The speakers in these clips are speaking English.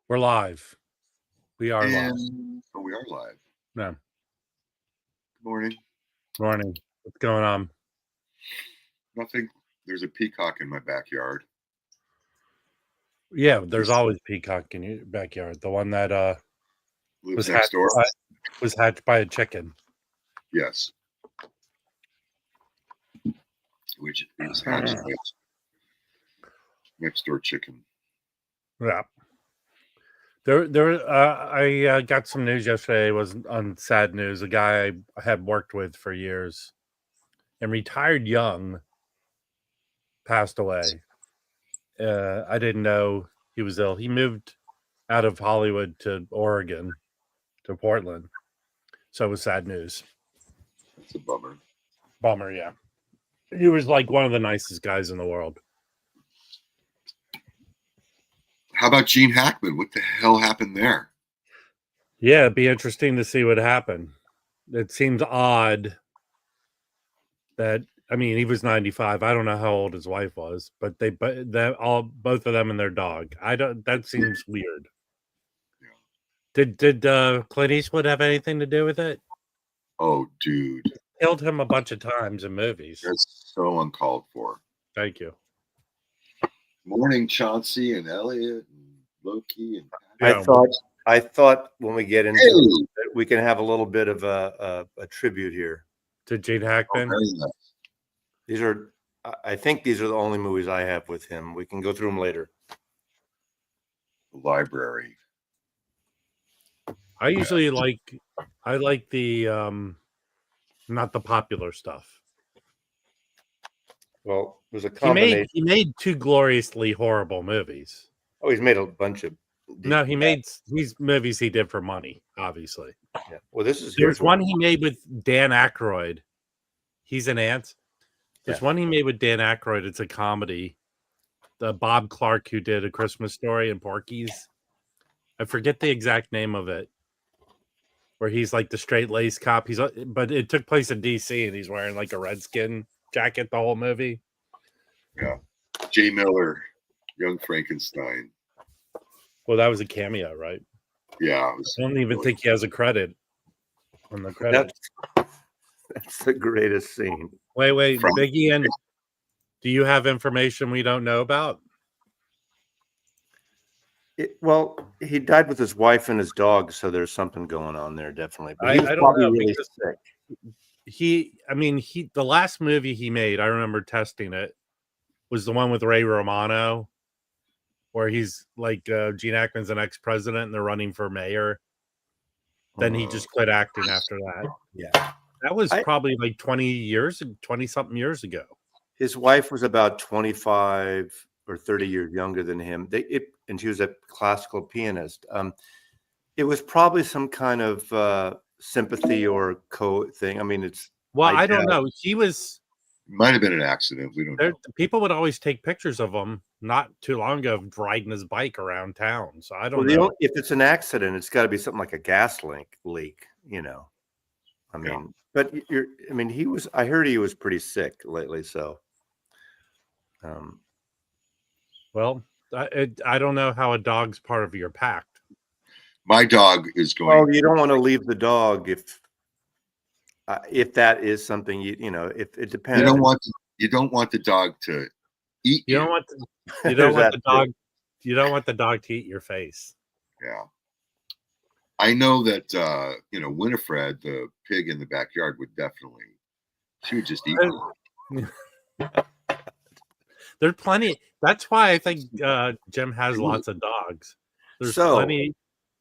We're live. We are live. Oh, we are live. No. Good morning. Morning. What's going on? Nothing. There's a peacock in my backyard. Yeah, there's always peacock in your backyard. The one that Lives next door. Was hatched by a chicken. Yes. Which is hatched by next door chicken. Yeah. I got some news yesterday. It was on sad news. A guy I had worked with for years and retired young passed away. I didn't know he was ill. He moved out of Hollywood to Oregon, to Portland. So it was sad news. That's a bummer. Bummer, yeah. He was like one of the nicest guys in the world. How about Gene Hackman? What the hell happened there? Yeah, it'd be interesting to see what happened. It seems odd that, I mean, he was 95. I don't know how old his wife was, but both of them and their dog. That seems weird. Yeah. Did Clint Eastwood have anything to do with it? Oh, dude. Killed him a bunch of times in movies. That's so uncalled for. Thank you. Morning, Chauncey and Elliot and Loki and I thought when we get into it, we can have a little bit of a tribute here to Gene Hackman. Oh, these are, I think these are the only movies I have with him. We can go through them later. The library. I usually like the not the popular stuff. Well, there's a combination. He made two gloriously horrible movies. Oh, he's made a bunch of. No, he made these movies he did for money, obviously. Yeah. Well, there's one he made with Dan Aykroyd. He's an ant. There's one he made with Dan Aykroyd. It's a comedy. The Bob Clark who did A Christmas Story and Porky's. I forget the exact name of it. Where he's like the straight-laced cop. But it took place in DC and he's wearing like a Redskin jacket the whole movie. Yeah. Jay Miller, Young Frankenstein. Well, that was a cameo, right? Yeah. I don't even think he has a credit on the credit. That's the greatest scene. Wait, Biggie, and do you have information we don't know about? Well, he died with his wife and his dog, so there's something going on there, definitely. But he was I don't probably know, really sick. The last movie he made, I remember testing it, was the one with Ray Romano, where he's like Gene Hackman's an ex-president and they're running for mayor. Then he just quit acting after that. Yeah. That was probably like 20-something years ago. His wife was about 25 or 30 years younger than him. And she was a classical pianist. It was probably some kind of sympathy or thing. I mean, I don't know. Might have been an accident. We don't know. People would always take pictures of him not too long ago riding his bike around town. So I don't know. If it's an accident, it's got to be something like a gas leak, you know. I mean, but I heard he was pretty sick lately. So, well, I don't know how a dog's part of your pack. My dog is going. Well, you don't want to leave the dog if that is something if it depends. You don't want the dog to eat. You don't want the dog to eat your face. Yeah. I know that Winifred, the pig in the backyard, she would just eat it. There's plenty. That's why I think Jim has lots of dogs. There's plenty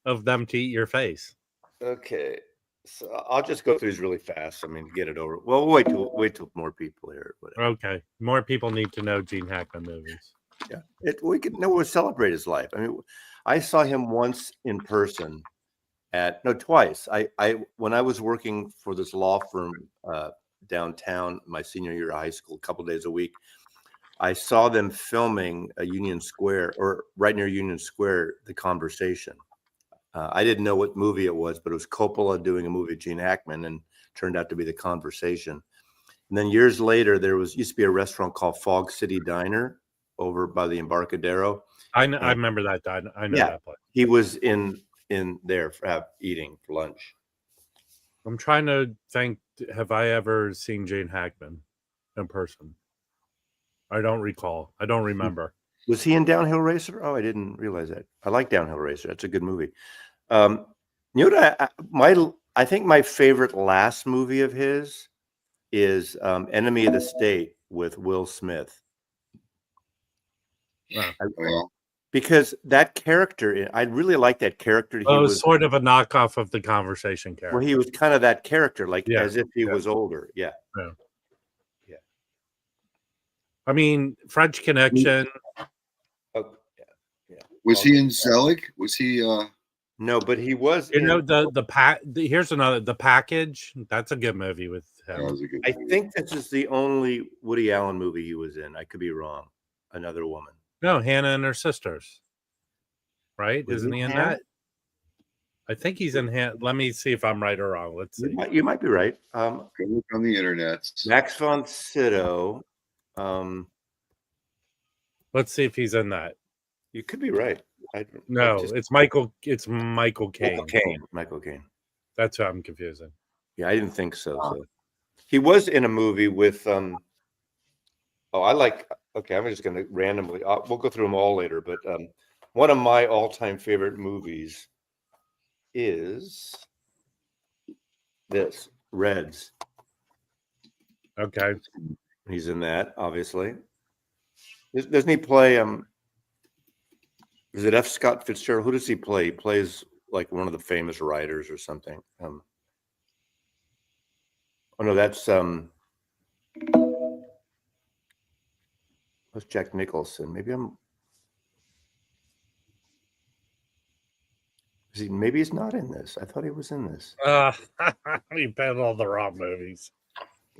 of them to eat your face. Okay. So I'll just go through these really fast. I mean, get it over. Well, wait till more people here. Whatever. Okay, more people need to know Gene Hackman movies. Yeah, we'll celebrate his life. I mean, I saw him once in person twice. When I was working for this law firm downtown, my senior year of high school, a couple of days a week, I saw them filming a Union Square, or right near Union Square, The Conversation. I didn't know what movie it was, but it was Coppola doing a movie of Gene Hackman, and turned out to be The Conversation. And then years later, there used to be a restaurant called Fog City Diner over by the Embarcadero. I know. I remember that. I know that place. He was in there eating for lunch. I'm trying to think. Have I ever seen Gene Hackman in person? I don't recall. I don't remember. Was he in Downhill Racer? Oh, I didn't realize that. I like Downhill Racer. That's a good movie. You know what? I think my favorite last movie of his is Enemy of the State with Will Smith. Because that character, I really like that character. He was sort of a knockoff of the Conversation character. Well, he was kind of that character, like as if he was older. Yeah. I mean, French Connection. Was he in Zelig? Was he? No, but he was. You know here's another The Package. That's a good movie with him. I think this is the only Woody Allen movie he was in. I could be wrong. Another Woman. No, Hannah and Her Sisters. Right? Isn't he in that? I think he's in Hannah. Let me see if I'm right or wrong. Let's see. You might be right. Go look on the internet. Max von Sydow. Let's see if he's in that. You could be right. It's Michael. It's Michael Caine. Michael Caine. That's what I'm confusing. Yeah, I didn't think so. He was in a movie with. Okay, I'm just going to randomly. We'll go through them all later, but one of my all-time favorite movies is this Reds. Okay, he's in that. Obviously, doesn't he play? Is it F. Scott Fitzgerald? Who does he play? He plays like one of the famous writers or something. Oh no, that's Jack Nicholson. Maybe he's not in this. I thought he was in this. You bet all the wrong movies.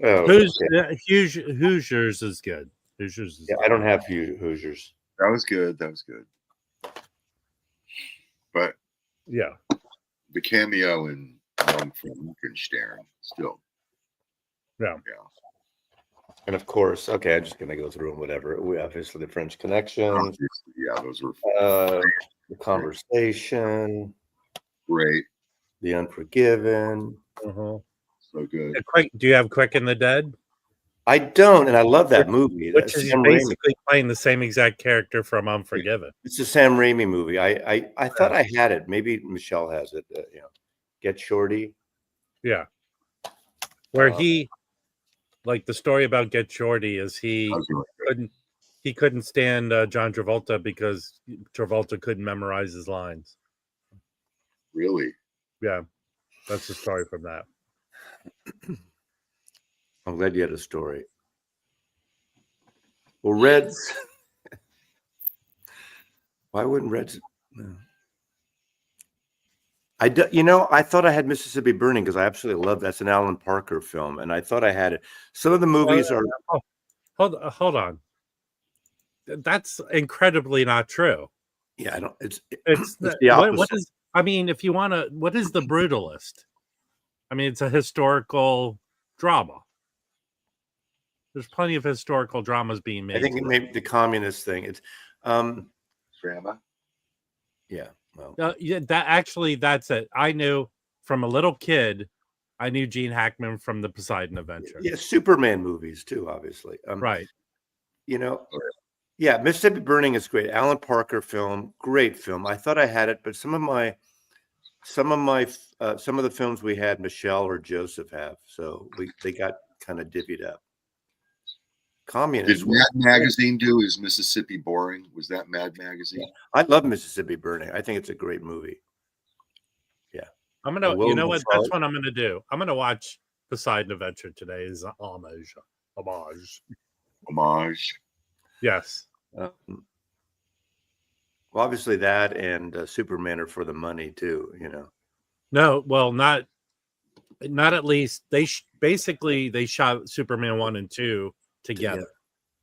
Oh, Hoosiers is good. Hoosiers is good. I don't have Hoosiers. That was good. But yeah, the cameo in Young Frankenstein still. Yeah. And of course, okay, I'm just gonna go through them. Whatever. We obviously the French Connection. Yeah, those were the Conversation. Great. The Unforgiven. So good. Do you have Quick and the Dead? I don't, and I love that movie. Which is basically playing the same exact character from Unforgiven. It's a Sam Raimi movie. I thought I had it. Maybe Michelle has it. Get Shorty. Yeah. Where he, like the story about Get Shorty is he couldn't stand John Travolta because Travolta couldn't memorize his lines. Really? Yeah, that's the story from that. I'm glad you had a story. Well, Reds. Why wouldn't Reds? No. I thought I had Mississippi Burning because I absolutely love that's an Alan Parker film, and I thought I had it. Some of the movies are. Hold on. That's incredibly not true. Yeah, I don't. It's the opposite. What is? I mean, if you want to, what is The Brutalist? I mean, it's a historical drama. There's plenty of historical dramas being made. I think maybe the communist thing. It's drama. Yeah. Well, that's it. I knew from a little kid, I knew Gene Hackman from the Poseidon Adventure. Yeah, Superman movies too, obviously. Right. Yeah, Mississippi Burning is great. Alan Parker film, great film. I thought I had it, but some of the films we had, Michelle or Joseph have, so they got kind of divvied up. Communist. Did Mad Magazine do Is Mississippi Boring? Was that Mad Magazine? I love Mississippi Burning. I think it's a great movie. Yeah. I'm gonna you know what? That's what I'm gonna do. I'm gonna watch Poseidon Adventure today as homage. Yes. Well, obviously that and Superman are for the money too, No, well, not at least. They basically they shot Superman 1 and 2 together.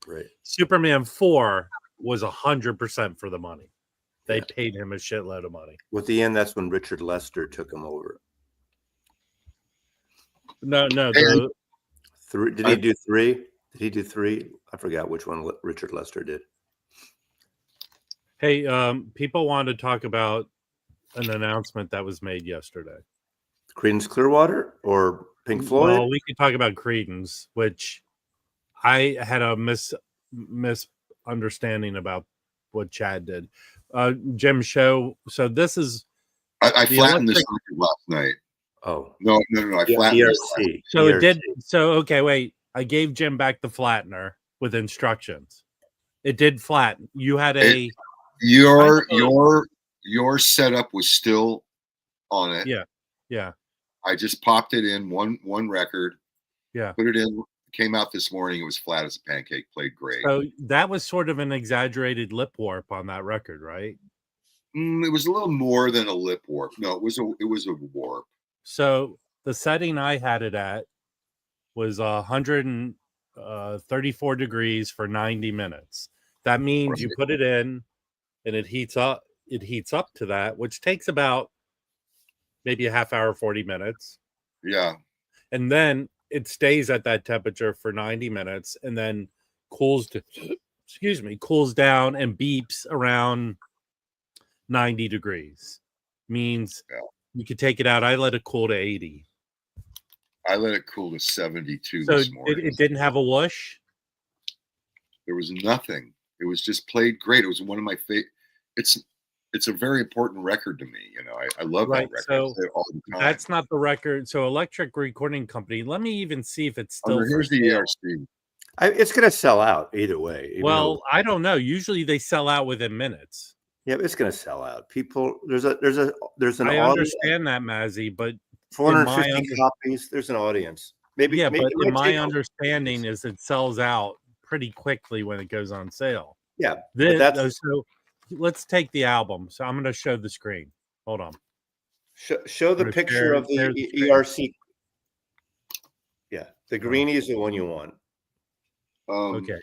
Right. Superman 4 was 100% for the money. They paid him a shitload of money. At the end, that's when Richard Lester took him over. No. Did he do 3? Did he do 3? I forgot which one Richard Lester did. Hey, people want to talk about an announcement that was made yesterday. Creedence Clearwater or Pink Floyd? Well, we could talk about Creedence, which I had a misunderstanding about what Chad did. Jim Show. So this is I the flattened this electric. record last night. Oh, No. I flattened this. ERC. So it ERC. did. So okay, wait. I gave Jim back the flattener with instructions. It did flatten. You had a Your setup was still on it. yeah. I just popped it in one record. Yeah. Put it in. Came out this morning. It was flat as a pancake. Played great. So that was sort of an exaggerated lip warp on that record, right? It was a little more than a lip warp. No, it was a warp. So the setting I had it at was 134 degrees for 90 minutes. That means you put it in and it heats up. It heats up to that, which takes about maybe a half hour, 40 minutes. Yeah. And then it stays at that temperature for 90 minutes and then cools down and beeps around 90 degrees. Means you could take it out. I let it cool to 80. I let it cool to 72 So this morning. it didn't have a whoosh? There was nothing. It was just played great. It was one of my favorite. It's a very important record to me. You know, I love that record. So I say it all the time. that's not the record. So Electric Recording Company. Let me even see if it's still. Here's the ERC. It's going to sell out either way. Well, I don't know. Usually they sell out within minutes. Yeah, it's going to sell out. People, there's an I understand that, Mazzy, but 450 copies. There's an audience. But in my understanding is it sells out pretty quickly when it goes on sale. Yeah, so let's take the album. So I'm going to show the screen. Hold on. Show the picture of the ERC. Yeah, the greenie is the one you want. Okay.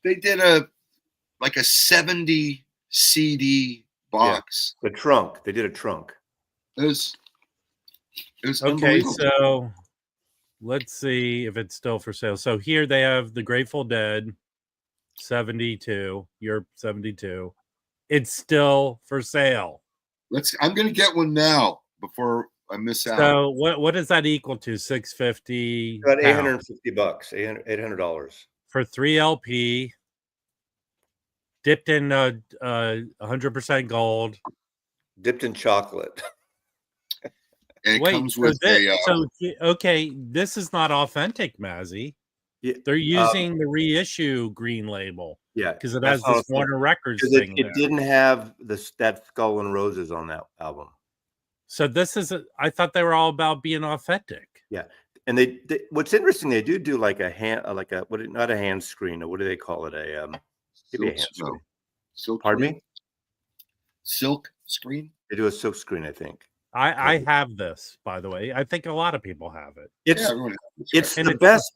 They did a 70 CD box. Yeah, the trunk. They did a trunk. It was okay. So let's see if it's still for sale. So here they have the Grateful Dead 72. You're 72. It's still for sale. I'm gonna get one now before I miss out. So what does that equal to? $650. About $850. $800 for 3 LP. Dipped in 100% gold. Dipped in chocolate. And it comes with okay, this is not authentic, Mazzy. Yeah, they're using the reissue green label. Yeah, because it has this Warner Records thing. It didn't have that Skull and Roses on that album. So this is I thought they were all about being authentic. Yeah, and they what's interesting, they do like a hand, not a hand screen, or what do they call it? Maybe a hand screen. Silk. Pardon me? Silk screen. They do a silk screen, I think. I have this, by the way. I think a lot of people have it. It's the best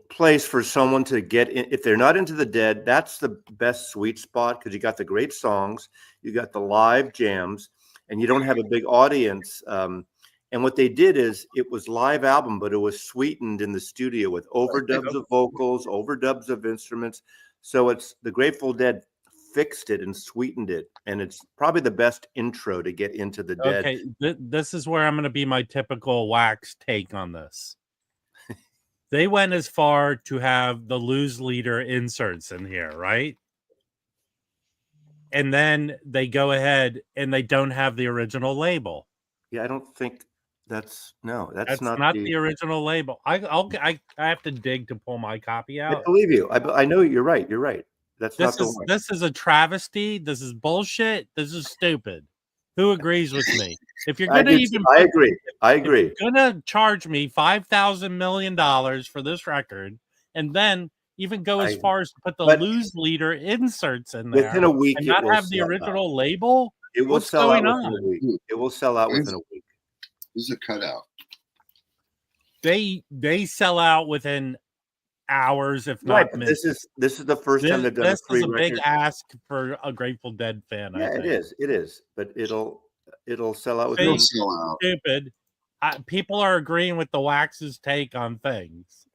place for someone to get in. If they're not into the Dead, that's the best sweet spot, because you got the great songs, you got the live jams, and you don't have a big audience. And what they did is, it was live album, but it was sweetened in the studio with overdubs of vocals, overdubs of instruments. So it's the Grateful Dead fixed it and sweetened it, and it's probably the best intro to get into the Dead. Okay, this is where I'm going to be my typical wax take on this. They went as far to have the Lose Leader inserts in here, right? And then they go ahead and they don't have the original label. Yeah, I don't think that's not the original label. I have to dig to pull my copy out. I believe you. I know you're right. You're right. This is a travesty. This is bullshit. This is stupid. Who agrees with me? If you're gonna I agree. If you're gonna charge me $5,000 million for this record, and then even go as far as to put the Lose Leader inserts in there within a week, and not have the original label, it will sell out within a week. It will sell out within a week. This is a cutout. They sell out within hours, if not minutes. This is the first time they've done a free record. This is a big ask for a Grateful Dead fan. Yeah, it is, but it'll sell out. It'll sell out. Stupid. People are agreeing with the Wax's take on things.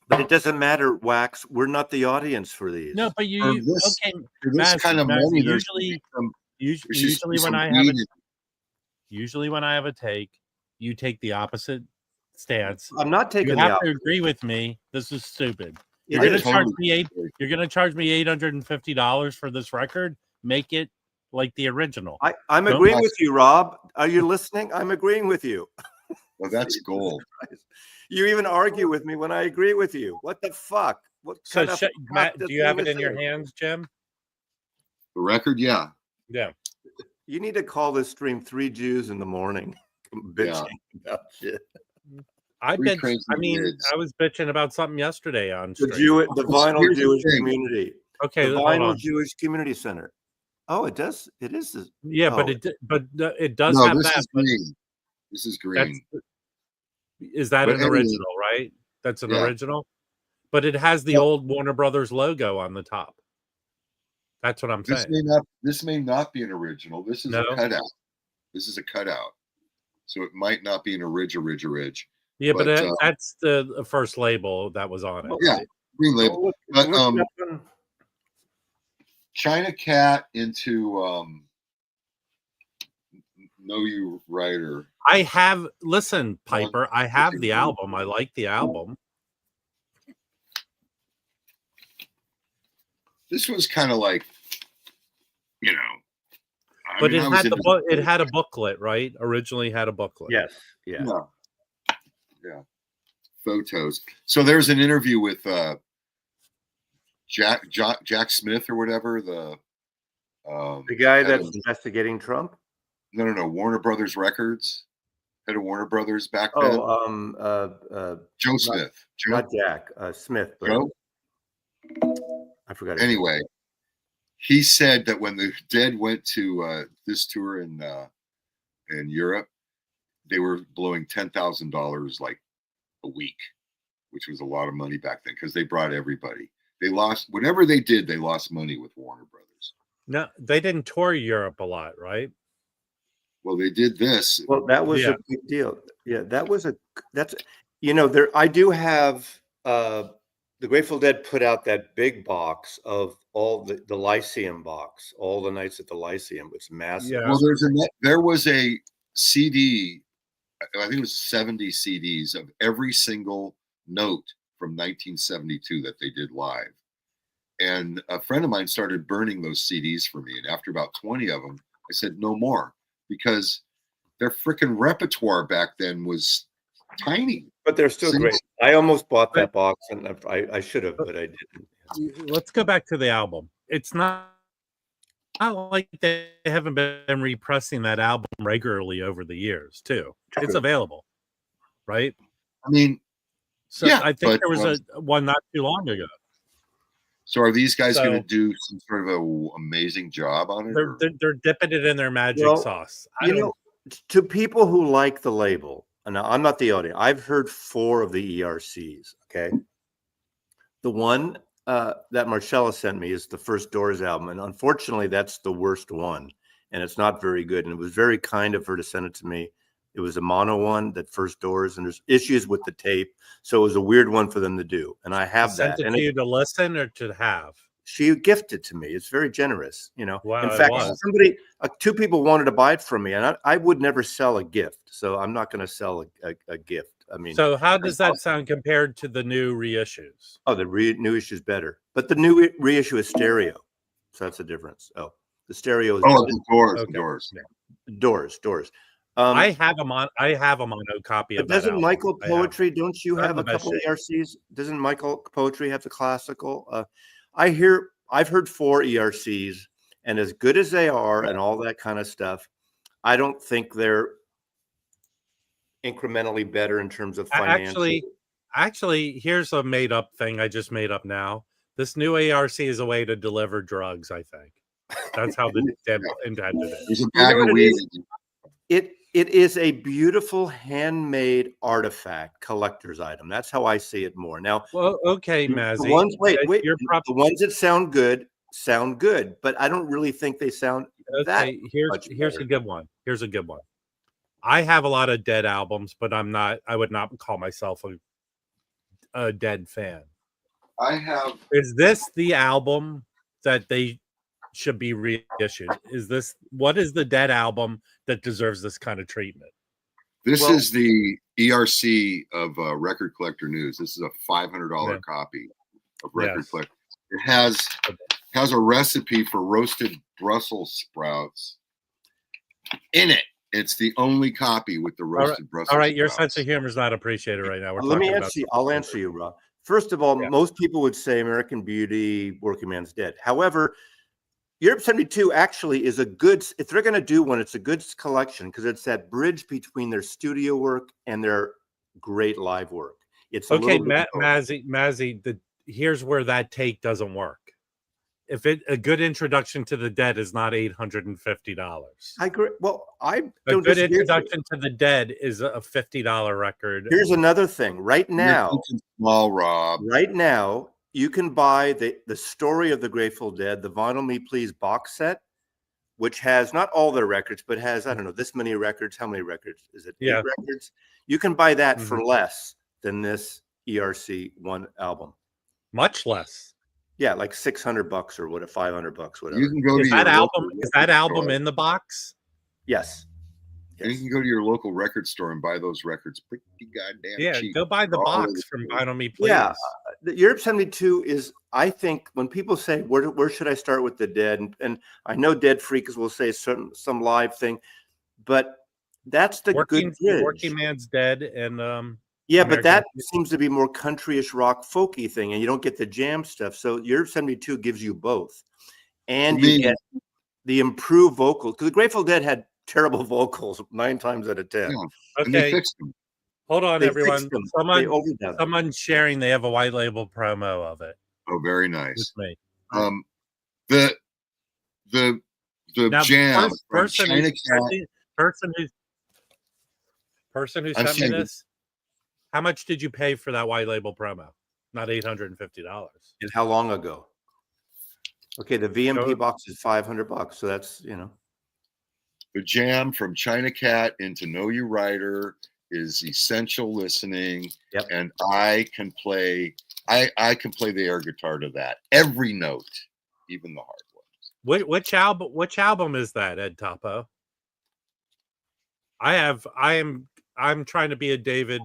But it doesn't matter, Wax. We're not the audience for these. No, but For this, okay, for this Mazzy, kind of Mazzy, money, there should be some, there should usually be when some I have weed in- usually when I have a take, you take the opposite stance. I'm not taking You the have to opposite. agree with me. This is stupid. It You're gonna is. charge totally me agree. You're gonna charge me $850 for this record. Make it like the original. I'm Don't- agreeing with you, Rob. Are you listening? I'm agreeing with you. Well, that's gold. You even argue with me when I agree with you. What the fuck? What So, kind of Matt, do you have it in your hand? hands, Jim? The record, yeah. Yeah. You need to call this stream 3 Jews in the morning, bitching about shit. I Three bitched. crazy I mean, kids. I was bitching about something yesterday on The stream. the vinyl Here's the Jewish thing. community. Okay, The hold vinyl on. Jewish community center. Oh, it does. It is. Yeah, oh, but it does No, have this that. is but green. This is green. Is that But an anyway, original? Right? That's an yeah. original. But it has the Well- old Warner Brothers logo on the top. That's what I'm This saying. may not be an original. This is No. a cutout. This is a cutout. So it might not be an ridge. Yeah, but but, that's the first label that was on it. Yeah. Right? Green label. look- But look it up on- China Cat into Know You Writer. I have listen, Piper. I have the album. I like the album. This was kind of like, you know. But I was into- it had a booklet, right? Originally had a booklet. Yes. Yeah. Yeah. Photos. So there's an interview with Jack Smith or whatever, the guy head that's of- investigating Trump. no, Warner Brothers Records, head of Warner Brothers back then. Joe Smith. Joe? Not Jack. Smith. But Joe? I forgot. His name. Anyway, he said that when the Dead went to this tour in Europe, they were blowing $10,000 like a week, which was a lot of money back then because they brought everybody. They lost whatever they did. They lost money with Warner Brothers. No, they didn't tour Europe a lot, right? Well, they did this. Well, that was Yeah. a big deal. Yeah, that's there. I do have the Grateful Dead put out that big box of all the Lyceum box, all the nights at the Lyceum. It's massive. Yeah. Well, there was a CD. I think it was 70 CDs of every single note from 1972 that they did live. And a friend of mine started burning those CDs for me. And after about 20 of them, I said, no more, because their freaking repertoire back then was tiny. But they're still See? great. I almost bought that box, and I should have, but I didn't. Let's go back to the album. It's not like they haven't been repressing that album regularly over the years, too. It's True. available, right? I mean, So yeah, I think but, there was one not too long ago. so are these guys So- going to do some sort of an amazing job on it? or- They're dipping it in their magic Well, sauce. To people who like the label, and I'm not the audience, I've heard 4 of the ERCs. Okay. The one that Marcella sent me is the first Doors album. And unfortunately, that's the worst one. And it's not very good. And it was very kind of her to send it to me. It was a mono one, that first Doors, and there's issues with the tape. So it was a weird one for them to do. And I have Sent that. it And to you to listen or to have? she gifted to me. It's very generous, Wow, In it fact, was. somebody, 2 people wanted to buy it from me, and I would never sell a gift, so I'm not going to sell a gift. I mean, So how does that sound compared to the new reissues? the new issue is better, but the new reissue is stereo, so that's the difference. Oh, the stereo is the Doors. Okay. Doors. Doors. I have a mono copy But of that doesn't album. Michael I have. Poetry? Don't you I have have the a best couple of shape. ERCs? Doesn't Michael Poetry have the classical? I've heard 4 ERCs, and as good as they are, and all that kind of stuff, I don't think they're incrementally better in terms of financial. Actually, here's a made up thing I just made up now. This new ARC is a way to deliver drugs, I think. That's how the Dead intended it. There's a bag what of it weed. is? It is a beautiful handmade artifact, collector's item. That's how I see it more. Now, Well, okay, the Mazzy. ones, wait, You're the ones that sound good, but I don't really think they sound that. Okay, here's a good one. Here's a good one. I have a lot of Dead albums, but I would not call myself a Dead fan. I have. Is this the album that they should be reissued? What is the Dead album that deserves this kind of treatment? This is the ERC of Record Collector News. This is a $500 copy of Record Collector. It has a recipe for roasted Brussels sprouts in it. It's the only copy with the roasted Brussels sprouts. All right, your sense of humor is not appreciated right now. Let me answer you. I'll answer you, Rob. First of all, most people would say American Beauty, Working Man's Dead. However, Europe 72 actually is a good, if they're going to do one, it's a good collection because it's that bridge between their studio work and their great live work. It's okay, Mazzy, here's where that take doesn't work. If a good introduction to the Dead is not $850. I agree. Well, I a don't good introduction to the Dead is a $50 record. Here's another thing. Right now, small Rob. Right now, you can buy the Story of the Grateful Dead, the Vinyl Me Please box set, which has not all their records, but has, I don't know, this many records. How many records? Is it 8 records? You can buy that for less than this ERC1 album. Much less. Yeah, like $600 or what, $500, whatever. You can go is to that your album. Is that album in the box? Yes. And you can go to your local record store and buy those records pretty goddamn cheap. Go buy the box from Vinyl Me Please. Yeah, the Europe 72 is, I think, when people say, where should I start with the Dead? And I know Dead Freaks will say some live thing, but that's the good bridge. Working Man's Dead and yeah, but that seems to be more countryish rock folky thing, and you don't get the jam stuff. So Europe 72 gives you both, and you get the improved vocals because the Grateful Dead had terrible vocals 9 times out of 10. Yeah. Okay, and they fixed them. Hold on, everyone. Someone's sharing. They have a white label promo of it. Oh, very nice. With me. The now, jam person who sent me this. How much did you pay for that white label promo? Not $850. And how long ago? Okay, the VMP box is $500, so that's The jam from China Cat into Know You Rider is essential listening, and I can play the air guitar to that. Every note, even the hard ones. Which album is that, Ed Topo? I'm trying to be a David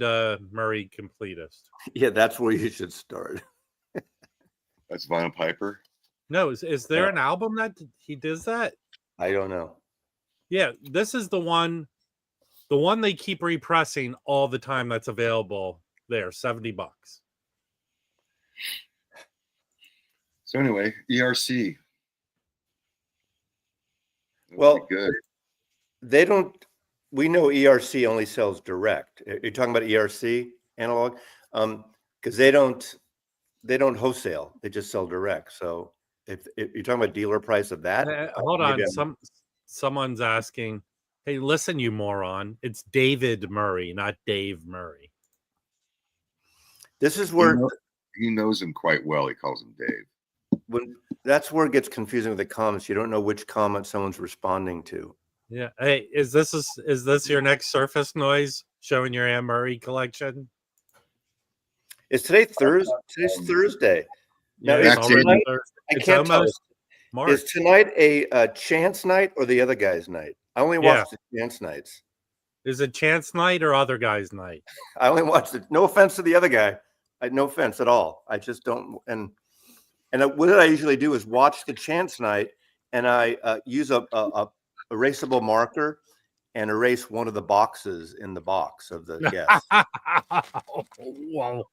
Murray completist. Yeah, that's where you should start. That's Vinyl Piper. No, is there an album that he does that? I don't know. Yeah, this is the one they keep repressing all the time that's available there, $70. So anyway, ERC. Well, good. They don't. We know ERC only sells direct. You're talking about ERC analog, because they don't wholesale. They just sell direct. So if you're talking about dealer price of that, hold on. Someone's asking, "Hey, listen, you moron! It's David Murray, not Dave Murray." This is where he knows him quite well. He calls him Dave. That's where it gets confusing with the comments. You don't know which comment someone's responding to. Yeah. Hey, is this your next Surface Noise showing your Anne Murray collection? Is today Thursday? Today's Thursday. Now, I can't tell. March. Is tonight a chance night or the other guy's night? I only watch the chance nights. Is it chance night or other guy's night? I only watch it. No offense to the other guy. No offense at all. I just don't. And what I usually do is watch the chance night, and I use a erasable marker and erase one of the boxes in the box of the guest. Wow.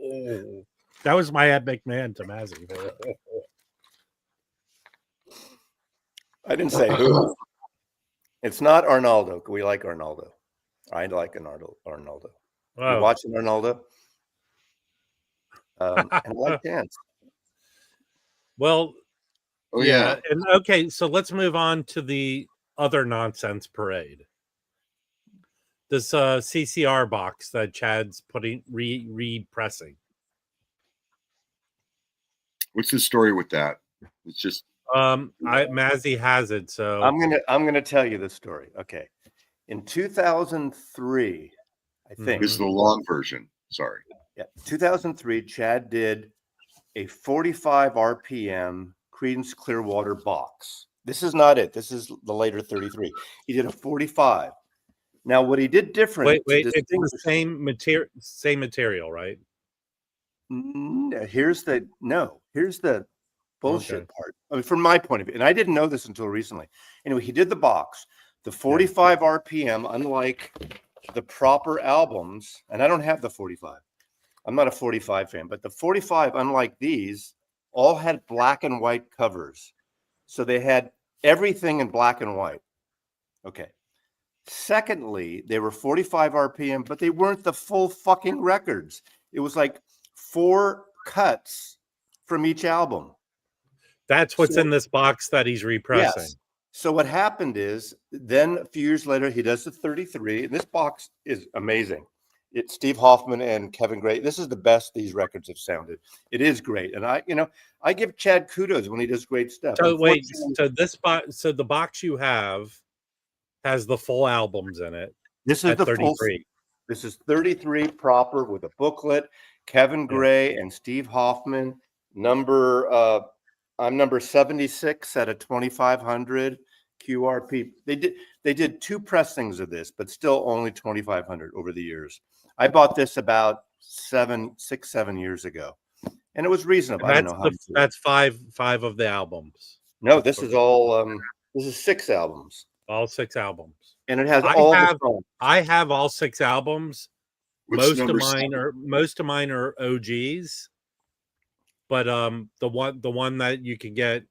Oh. That was my epic man, Tomazzi. I didn't say who. It's not Arnaldo. We like Arnaldo. I like Arnaldo. Wow. You watching Arnaldo? And I like dance. Well, yeah. And okay, so let's move on to the other nonsense parade. This CCR box that Chad's putting repressing. What's the story with that? It's just Mazzy has it, so I'm gonna tell you the story. Okay, in 2003, I think this is the long version. Sorry. Yeah, 2003, Chad did a 45 RPM Creedence Clearwater box. This is not it. This is the later 33. He did a 45. Now, what he did different Wait, to it's the distinguish same material, right? here's the bullshit Okay. part. I mean, from my point of view, and I didn't know this until recently. Anyway, he did the box, the 45 RPM, unlike the proper albums, and I don't have the 45. I'm not a 45 fan, but the 45, unlike these, all had black and white covers. So they had everything in black and white. Okay. Secondly, they were 45 RPM, but they weren't the full fucking records. It was like 4 cuts from each album. That's what's in this box that he's repressing. Yes. So what happened is, then a few years later, he does the 33. And this box is amazing. It's Steve Hoffman and Kevin Gray. This is the best these records have sounded. It is great. And I give Chad kudos when he does great stuff. So wait, so this box, so the box you have has the full albums in it. This is the 33. Full, this is 33 proper with a booklet. Kevin Gray and Steve Hoffman. I'm number 76 out of 2,500 QRP. They did 2 pressings of this, but still only 2,500 over the years. I bought this about 7 years ago, and it was reasonable. I don't know how. That's five of the albums. No, this is all. This is 6 albums. All 6 albums, and it has I have all 6 albums. Most of mine are OGs, but the one that you can get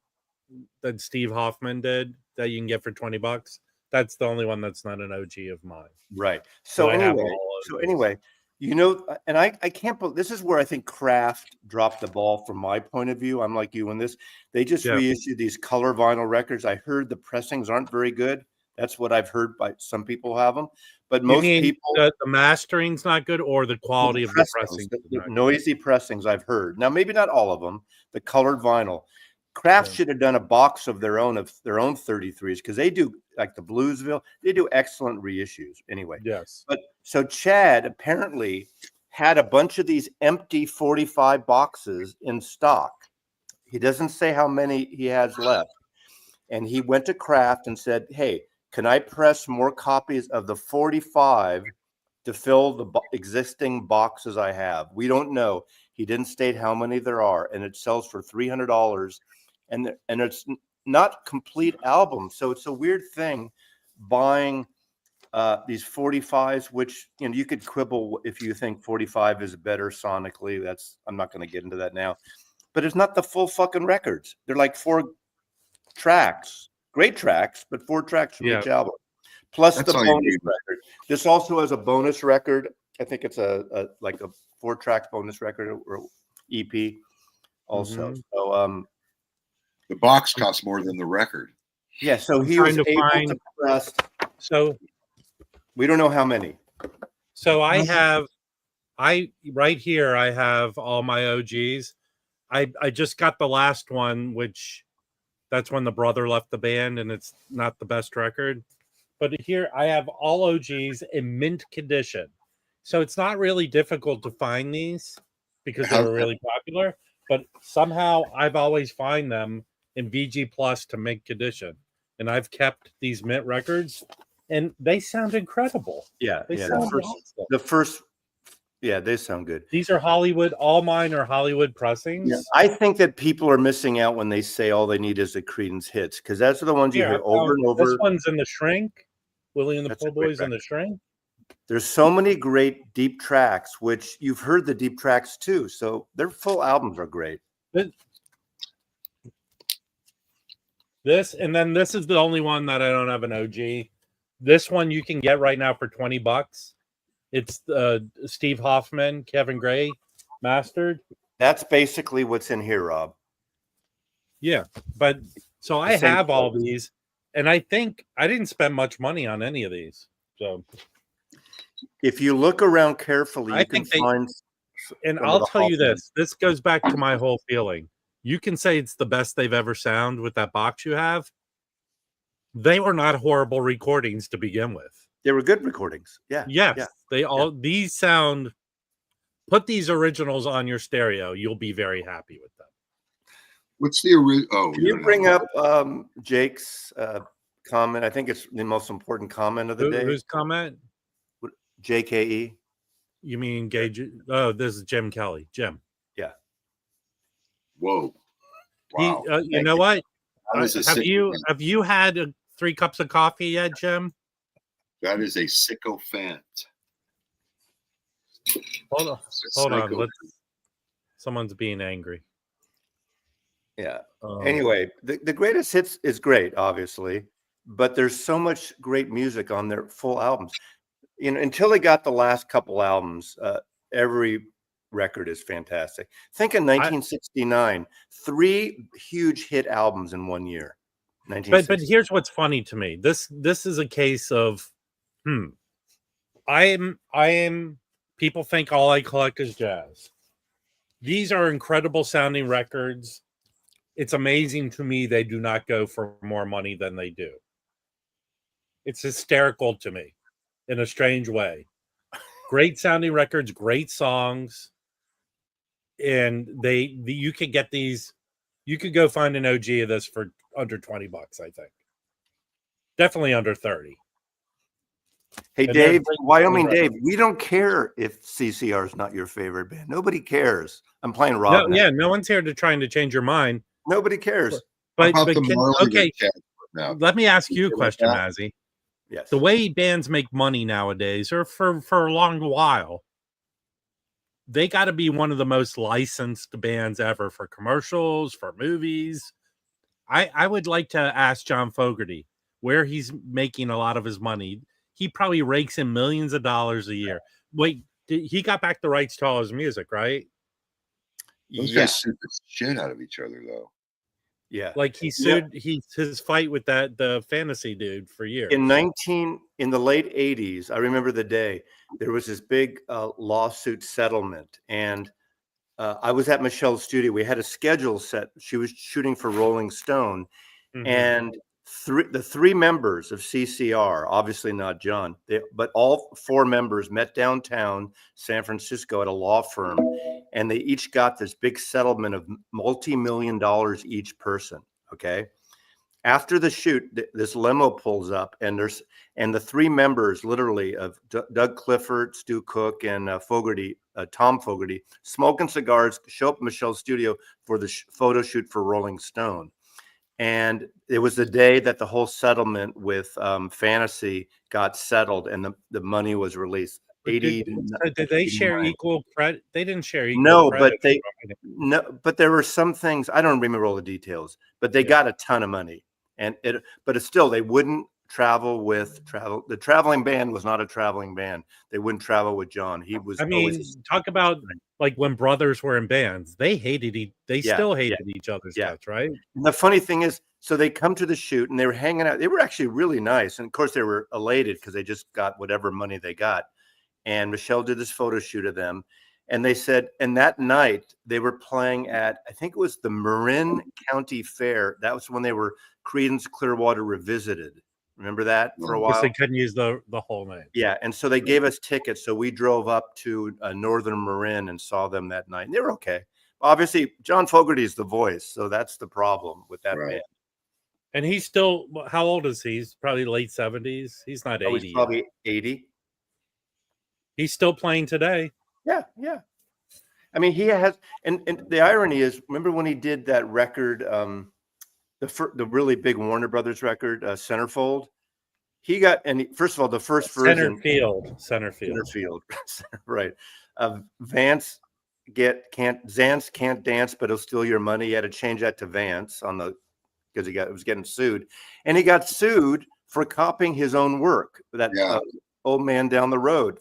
that Steve Hoffman did that you can get for $20, that's the only one that's not an OG of mine. Right. So anyway, and I can't believe this is where I think Kraft dropped the ball from my point of view. I'm like you in this. They just reissued these color vinyl records. I heard the pressings aren't very good. That's what I've heard by some people have them. But most people, the mastering's not good, or the quality of the pressing. The noisy pressings I've heard. Now, maybe not all of them. The colored vinyl. Kraft should have done a box of their own 33s, because they do, like the Bluesville, they do excellent reissues anyway. Yes. But so Chad apparently had a bunch of these empty 45 boxes in stock. He doesn't say how many he has left. And he went to Kraft and said, hey, can I press more copies of the 45 to fill the existing boxes I have? We don't know. He didn't state how many there are, and it sells for $300. And it's not complete albums. So it's a weird thing buying these 45s, which you could quibble if you think 45 is better sonically. I'm not going to get into that now. But it's not the full fucking records. They're like 4 tracks. Great tracks, but 4 tracks from each album. Plus the bonus record. This also has a bonus record. I think it's a 4-track bonus record or EP also. So the box costs more than the record. Yeah, so he was able to press. So we don't know how many. So right here I have all my OGs. I just got the last one, which that's when the brother left the band, and it's not the best record. But here I have all OGs in mint condition. So it's not really difficult to find these because they were really popular. But somehow I've always find them in VG Plus to mint condition. And I've kept these mint records, and they sound incredible. Yeah. They sound awesome. They sound good. These are Hollywood. All mine are Hollywood pressings. Yeah. I think that people are missing out when they say all they need is the Creedence hits, because that's the ones you hear over and over. This one's in the Shrink. Willie and the Po' Boys in the Shrink. There's so many great deep tracks, which you've heard the deep tracks too. So their full albums are great. This is the only one that I don't have an OG. This one you can get right now for $20. It's Steve Hoffman, Kevin Gray mastered. That's basically what's in here, Rob. Yeah, but so I have all these, and I think I didn't spend much money on any of these. So if you look around carefully, you can find. And I'll tell you this: this goes back to my whole feeling. You can say it's the best they've ever sound with that box you have. They were not horrible recordings to begin with. They were good recordings. Yeah. Yes. These sound Put these originals on your stereo. You'll be very happy with them. What's the original? Oh, Can you bring up Jake's comment? I think it's the most important comment of the day. Whose comment? JKE. You mean Gage? Oh, this is Jim Kelly. Jim. Yeah. Whoa. Wow. You know what? Have you had 3 cups of coffee yet, Jim? That is a sycophant. Hold on. Someone's being angry. Yeah. Anyway, the greatest hits is great, obviously, but there's so much great music on their full albums. You know, until they got the last couple albums, every record is fantastic. Think in 1969, 3 huge hit albums in 1 year. But here's what's funny to me. This is a case of, I am. People think all I collect is jazz. These are incredible sounding records. It's amazing to me they do not go for more money than they do. It's hysterical to me in a strange way. Great sounding records, great songs. And you could get these, you could go find an OG of this for under $20, I think. Definitely under 30. Hey, and Dave, Wyoming Dave, we don't care if CCR is not your favorite band. Nobody cares. I'm playing Rob. No one's here trying to change your mind. Nobody cares. But let me ask you a question, Mazzy. Yes. The way bands make money nowadays, or for a long while, they got to be one of the most licensed bands ever for commercials, for movies. I would like to ask John Fogerty where he's making a lot of his money. He probably rakes in millions of dollars a year. Wait, he got back the rights to all his music, right? Those guys sued the shit out of each other, though. Yeah, like he sued his fight with the fantasy dude for years. In the late 80s, I remember the day there was this big lawsuit settlement, and I was at Michelle's studio. We had a schedule set. She was shooting for Rolling Stone, and the 3 members of CCR, obviously not John, but all 4 members met downtown San Francisco at a law firm, and they each got this big settlement of multi-million dollars each person. Okay. After the shoot, this limo pulls up, and the 3 members, literally, of Doug Clifford, Stu Cook, and Fogerty, Tom Fogerty, smoking cigars, show up at Michelle's studio for the photo shoot for Rolling Stone. And it was the day that the whole settlement with Fantasy got settled, and the money was released. Did they share equal credit? They didn't share equal credit. But there were some things, I don't remember all the details, but they got a ton of money. But it's still, they wouldn't travel. The traveling band was not a traveling band. They wouldn't travel with John. He was. Talk about like when brothers were in bands, they still hated each other's guts, right? And the funny thing is, so they come to the shoot and they were hanging out. They were actually really nice, and of course they were elated because they just got whatever money they got. And Michelle did this photo shoot of them, and they said, and that night they were playing at, I think it was the Marin County Fair. That was when they were Creedence Clearwater Revisited. Remember that for a while? Because they couldn't use the whole name. Yeah, and so they gave us tickets. So we drove up to Northern Marin and saw them that night. And they were okay. Obviously, John Fogerty is the voice, so that's the problem with that band. And he's still, how old is he? He's probably late 70s. He's not 80. He's probably 80. He's still playing today. Yeah. I mean, he has, and the irony is, remember when he did that record, the really big Warner Brothers record, Centerfold? He got, and first of all, the first version, Centerfield, right? Vance Zance can't dance, but he'll steal your money. He had to change that to Vance because he was getting sued, and he got sued for copying his own work. That Old Man Down the Road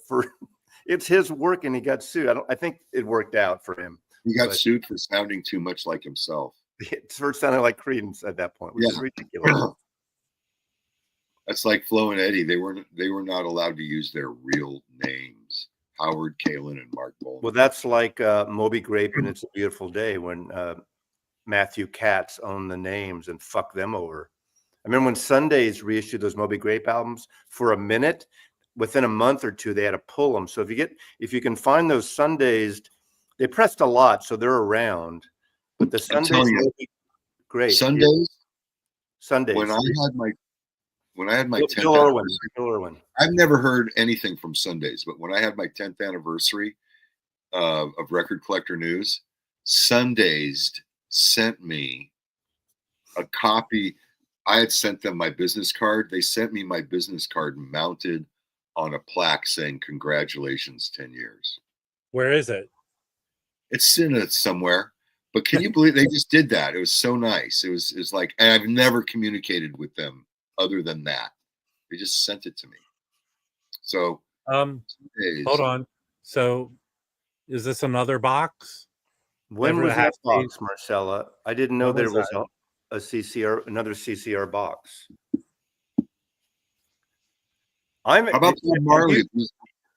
it's his work, and he got sued. I think it worked out for him. He got sued for sounding too much like himself. It first sounded like Creedence at that point, which is ridiculous. That's like Flo and Eddie. They were not allowed to use their real names. Howard, Kalen, and Mark Bolan. Well, that's like Moby Grape and It's a Beautiful Day when Matthew Katz owned the names and fucked them over. I remember when Sundays reissued those Moby Grape albums for a minute. within a month or two, they had to pull them. So if you can find those Sundays, they pressed a lot, so they're around. But the I'm Sundays telling you, would be great. Sundays. Sundays. When I had my 10th Bill anniversary, Irwin. I've never heard anything from Sundays, but when I had my 10th anniversary of Record Collector News, Sundays sent me a copy. I had sent them my business card. They sent me my business card mounted on a plaque saying, "Congratulations, 10 years." Where is it? It's in it somewhere. But can you believe they just did that? It was so nice. It was like, and I've never communicated with them other than that. They just sent it to me. So, hold on. So, is this another box? When was that box, Marcella? I didn't know there was a CCR, another CCR box. How about Bob Marley?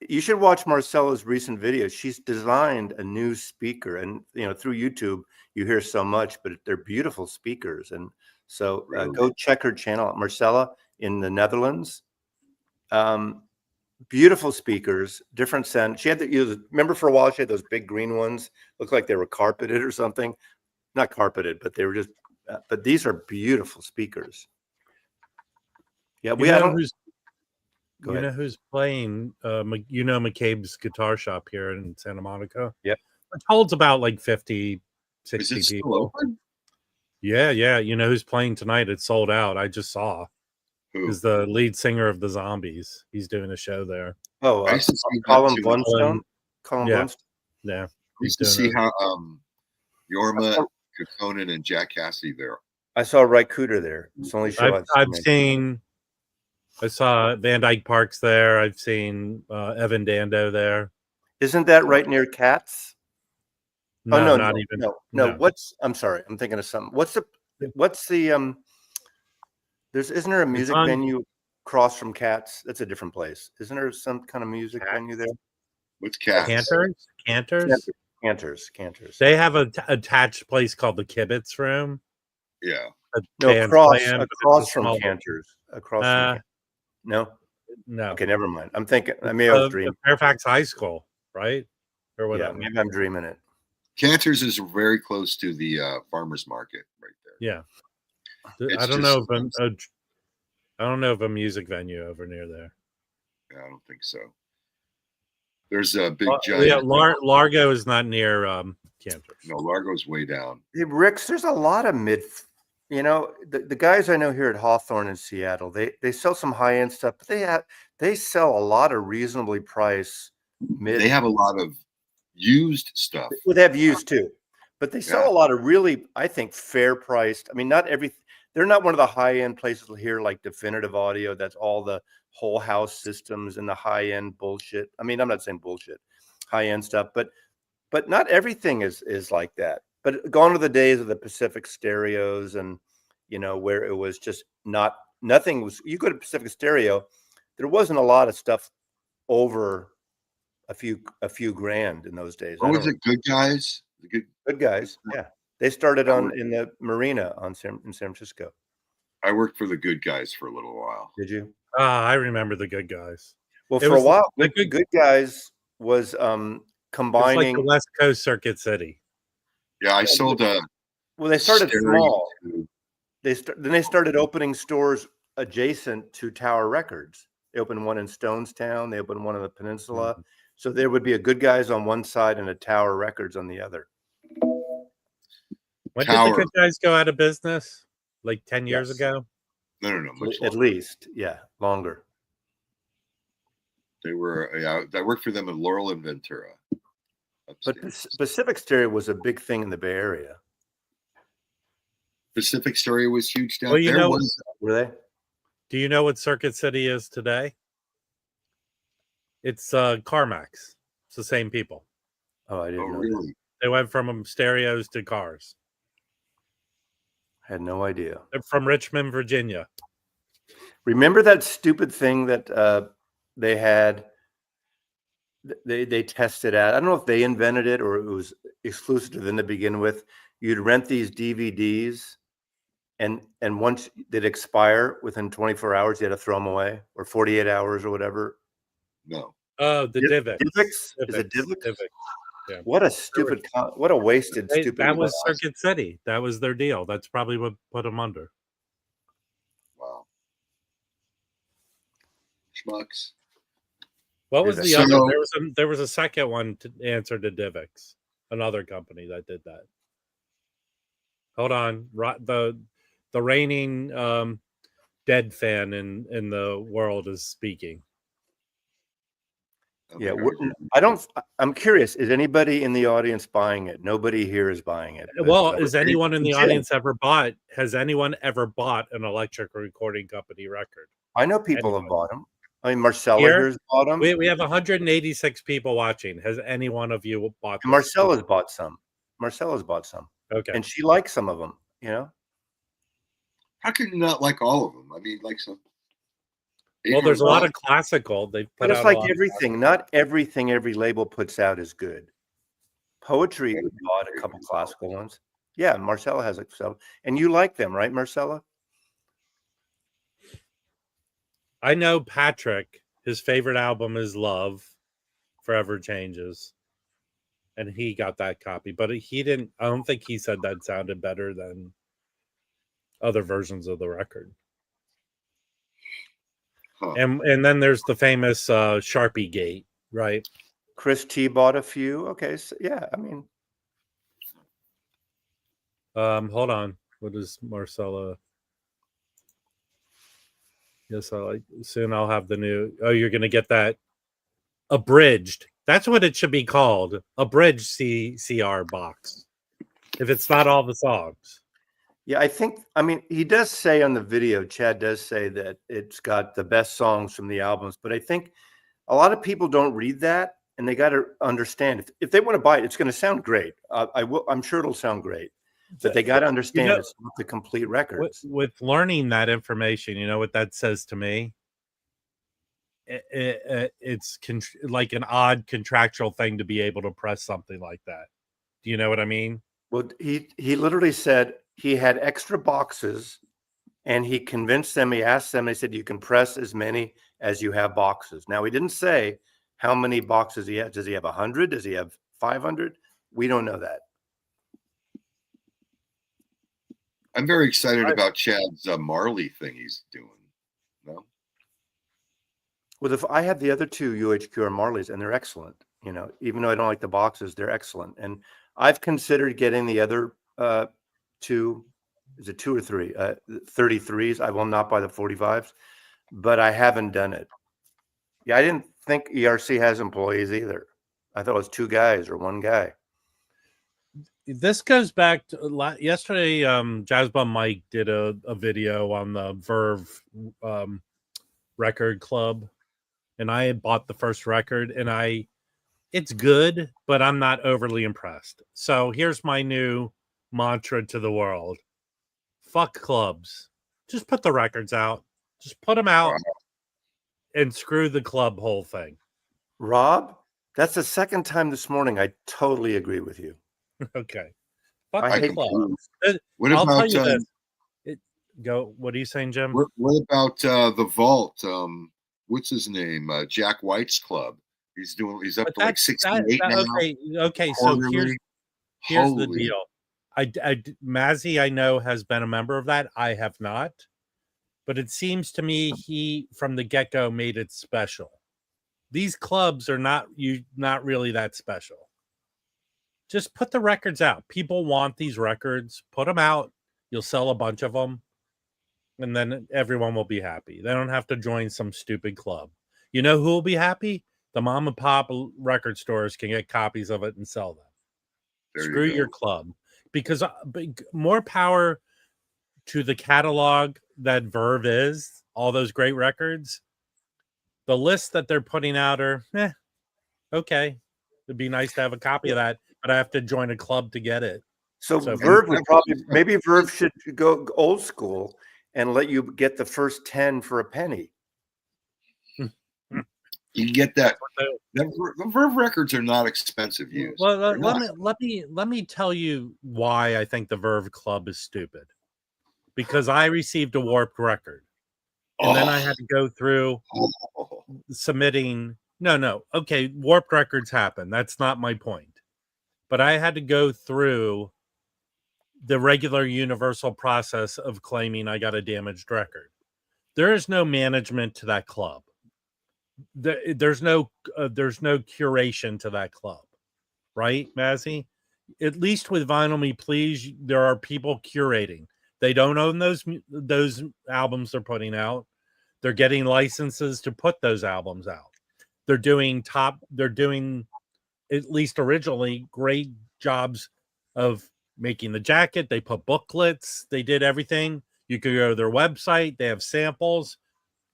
You should watch Marcella's recent videos. She's designed a new speaker, and through YouTube you hear so much, but they're beautiful speakers. And so go check her channel, Marcella in the Netherlands. Beautiful speakers, different sound. She had remember for a while she had those big green ones, looked like they were carpeted or something. Not carpeted, but they were just. But these are beautiful speakers. Yeah, you know who's playing? McCabe's Guitar Shop here in Santa Monica. Yeah, it holds about like 50, 60 people. Yeah. You know who's playing tonight? It's sold out. I just saw. Is the lead singer of the Zombies. He's doing a show there. Oh, I used to see Colin Blunstone. Yeah. I used to see how Jorma, Kekkonen, and Jack Cassidy there. I saw Ry Cooder there. It's the only show I've seen. I saw Van Dyke Parks there. I've seen Evan Dando there. Isn't that right near Cats? No, not even. No. I'm sorry. I'm thinking of something. What's the isn't there a music venue across from Cats? That's a different place. Isn't there some kind of music venue there? What's Cats? Cantors. Cantors. They have an attached place called the Kibitz Room. Yeah. Across from Cantors. No. Okay, never mind. I'm thinking. I may have dreamed. Fairfax High School, right? Or whatever. Yeah, maybe I'm dreaming it. Cantors is very close to the farmers market right there. Yeah. I don't know of a music venue over near there. Yeah, I don't think so. There's a big giant. Yeah, Largo is not near Cantors. No, Largo's way down. Hey, Ricks, there's a lot of the guys I know here at Hawthorne in Seattle, they sell some high-end stuff, but they sell a lot of reasonably priced mid. They have a lot of used stuff. Well, they have used too, but they sell a lot of really, I think, fair priced. I mean, they're not one of the high-end places here like Definitive Audio. That's all the whole house systems and the high-end bullshit. I mean, I'm not saying bullshit, high-end stuff, but not everything is like that. But gone are the days of the Pacific Stereos and, where it was just nothing was, you go to Pacific Stereo, there wasn't a lot of stuff over a few grand in those days. What was it? Good Guys? Good Guys. Yeah. They started in the marina in San Francisco. I worked for the Good Guys for a little while. Did you? I remember the Good Guys. Well, for a while, the Good Guys was combining like the West Coast Circuit City. Yeah, I sold well, they started small. Then they started opening stores adjacent to Tower Records. They opened one in Stonestown. They opened one on the peninsula. Mm-hmm. So there would be a Good Guys on one side and a Tower Records on the other. When did the Good Guys go out of business? Like 10 years ago? No. At least, yeah, longer. They were. I worked for them in Laurel and Ventura. But Pacific Stereo was a big thing in the Bay Area. Pacific Stereo was huge down there. Were they? Do you know what Circuit City is today? It's CarMax. It's the same people. Oh, I didn't know. Really? That. They went from stereos to cars. I had no idea. They're from Richmond, Virginia. Remember that stupid thing that they had? They tested out. I don't know if they invented it or it was exclusive to them to begin with. You'd rent these DVDs, and once they'd expire within 24 hours, you had to throw them away, or 48 hours or whatever. No. Oh, the Divx. Divx? Is it Divx? Divx. Yeah. What a stupid, what a wasted, stupid. That was Circuit City. That was their deal. That's probably what put them under. Wow. Schmucks. What was the So- other? There was a second one to answer to Divx, another company that did that. Hold on, the reigning Dead fan in the world is speaking. Yeah, I'm curious. Is anybody in the audience buying it? Nobody here is buying it. but, Well, is anyone in the Jim. audience has anyone ever bought an electric recording company record? I know people have bought them. I mean, Marcella Here? here's bought them. We have 186 people watching. Has any one of you bought And this? Marcella's bought some. Marcella's bought some. Okay. And she likes some of them, you know? How can you not like all of them? I mean, like some. Well, there's a lot of classical. They put But it's out like a lot of everything. Not everything every label puts out is good. Poetry bought a couple classical ones. Yeah, Marcella has some. And you like them, right, Marcella? I know Patrick, his favorite album is Love, Forever Changes. And he got that copy. But he didn't, I don't think he said that sounded better than other versions of the record. Huh. And then there's the famous Sharpie Gate, right? Chris T bought a few. Okay, so yeah, I mean, Hold on. What is Marcella? Yes, soon I'll have the new. Oh, you're gonna get that abridged. That's what it should be called. Abridged CR box. If it's not all the songs. yeah, I mean, he does say on the video, Chad does say that it's got the best songs from the albums, but I think a lot of people don't read that, and they got to understand if they want to buy it, it's going to sound great. I'm sure it'll sound great, but they got to understand it's not the complete records. With learning that information, you know what that says to me? It's like an odd contractual thing to be able to press something like that. Do you know what I mean? Well, he literally said he had extra boxes, and he convinced them. He asked them. They said you can press as many as you have boxes. Now he didn't say how many boxes he has. Does he have 100? Does he have 500? We don't know that. I'm very excited about Chad's Marley thing he's doing. No. Well, if I have the other two UHQR Marleys, and they're excellent. You know, even though I don't like the boxes, they're excellent. And I've considered getting the other two. Is it 2 or 3? 33s. I will not buy the 45s, but I haven't done it. Yeah, I didn't think ERC has employees either. I thought it was 2 guys or 1 guy. This goes back to yesterday. Jazzbum Mike did a video on the Verve record club, and I had bought the first record, and it's good, but I'm not overly impressed. So here's my new mantra to the world: fuck clubs. Just put the records out. Just put them out and screw the club whole thing. Rob, that's the second time this morning I totally agree with you. Okay. Fuck I the hate club. What I'll about tell you this. Go. What are you saying, Jim? what about the Vault? What's his name? Jack White's club. He's up to like 68 now. Okay. So here's the deal. Mazzy, I know, has been a member of that. I have not, but it seems to me he from the get-go made it special. These clubs are not really that special. Just put the records out. People want these records. Put them out. You'll sell a bunch of them, and then everyone will be happy. They don't have to join some stupid club. You know who will be happy? The mom and pop record stores can get copies of it and sell them. Screw your club. Because more power to the catalog that Verve is, all those great records. The lists that they're putting out are, okay. It'd be nice to have a copy of that, but I have to join a club to get it. So Verve would maybe Verve should go old school and let you get the first 10 for a penny. You can get that. The Verve records are not expensive use. Well, let me tell you why I think the Verve Club is stupid. Because I received a warped record, and then I had to go through submitting No. Okay, warped records happen. That's not my point. But I had to go through the regular universal process of claiming I got a damaged record. There is no management to that club. There's no curation to that club, right, Mazzy? At least with Vinyl Me Please, there are people curating. They don't own those albums they're putting out. They're getting licenses to put those albums out. They're doing at least originally great jobs of making the jacket. They put booklets. They did everything. You could go to their website. They have samples.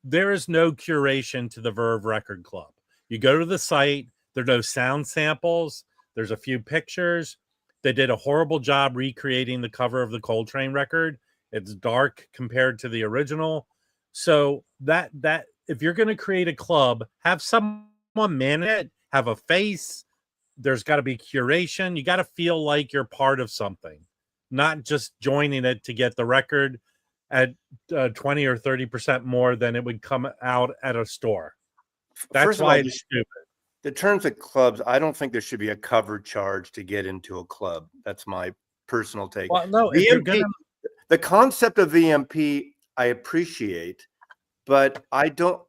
There is no curation to the Verve Record Club. You go to the site. There are no sound samples. There's a few pictures. They did a horrible job recreating the cover of the Coltrane record. It's dark compared to the original. So that if you're going to create a club, have someone manage it, have a face. There's got to be curation. You got to feel like you're part of something, not just joining it to get the record at 20 or 30% more than it would come out at a store. That's First of why all, it's stupid. the terms of clubs, I don't think there should be a cover charge to get into a club. That's my personal take. Well, no, VMP, the concept of VMP, I appreciate, but I don't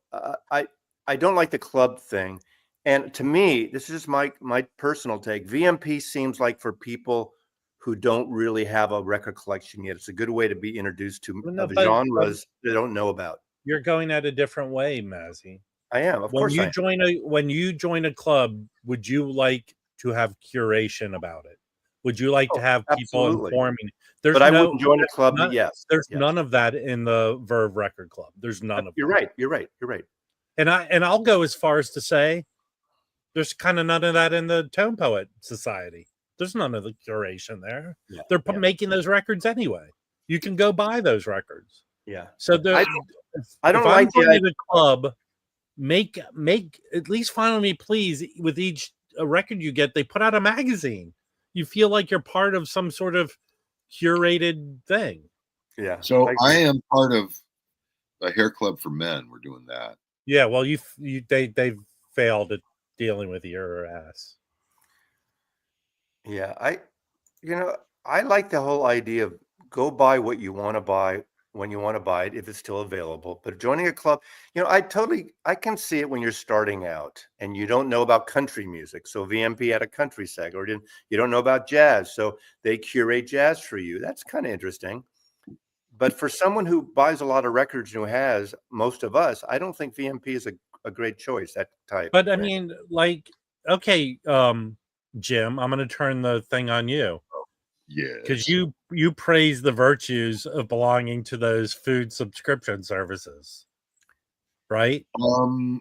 like the club thing. And to me, this is just my personal take. VMP seems like for people who don't really have a record collection yet. It's a good way to be introduced to genres they don't know about. You're going at a different way, Mazzy. I am, of course. When you join a club, would you like to have curation about it? Would you like to have people informing? I wouldn't join a club. Yes, there's none of that in the Verve Record Club. There's none of. You're right. You're right. You're right. And I'll go as far as to say, there's kind of none of that in the Tone Poet Society. There's none of the curation there. Yeah, they're making those records anyway. You can go buy those records. Yeah. So I don't like the club. Make at least Vinyl Me Please with each record you get. They put out a magazine. You feel like you're part of some sort of curated thing. Yeah. So I am part of a hair club for men. We're doing that. Yeah. Well, they've failed at dealing with your ass. Yeah, I like the whole idea of go buy what you want to buy when you want to buy it, if it's still available. But joining a club, I can see it when you're starting out and you don't know about country music. So VMP had a country seg, or you don't know about jazz. So they curate jazz for you. That's kind of interesting. But for someone who buys a lot of records and who has most of us, I don't think VMP is a great choice, that type. But I mean, like, okay, Jim, I'm going to turn the thing on you. Yeah. Because you praise the virtues of belonging to those food subscription services, right?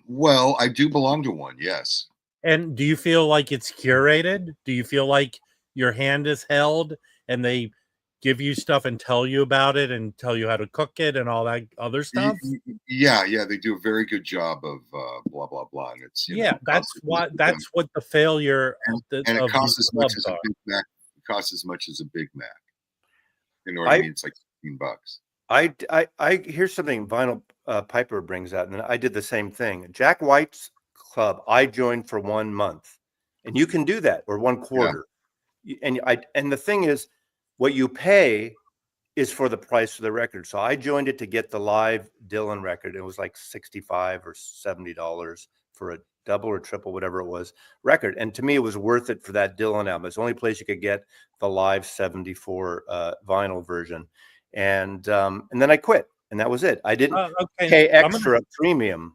Well, I do belong to one, yes. And do you feel like it's curated? Do you feel like your hand is held and they give you stuff and tell you about it and tell you how to cook it and all that other stuff? Yeah, they do a very good job of blah blah blah. And it's that's what the failure and it costs as much as a Big Mac. It costs as much as a Big Mac. You know what I mean? It's like $15. I here's something Vinyl Piper brings out, and I did the same thing. Jack White's club, I joined for 1 month, and you can do that, or 1 quarter. Yeah. And the thing is, what you pay is for the price of the record. So I joined it to get the live Dylan record. It was like $65 or $70 for a double or triple, whatever it was, record. And to me, it was worth it for that Dylan album. It's the only place you could get the live 74 vinyl version. And then I quit, and that was it. I didn't pay extra premium.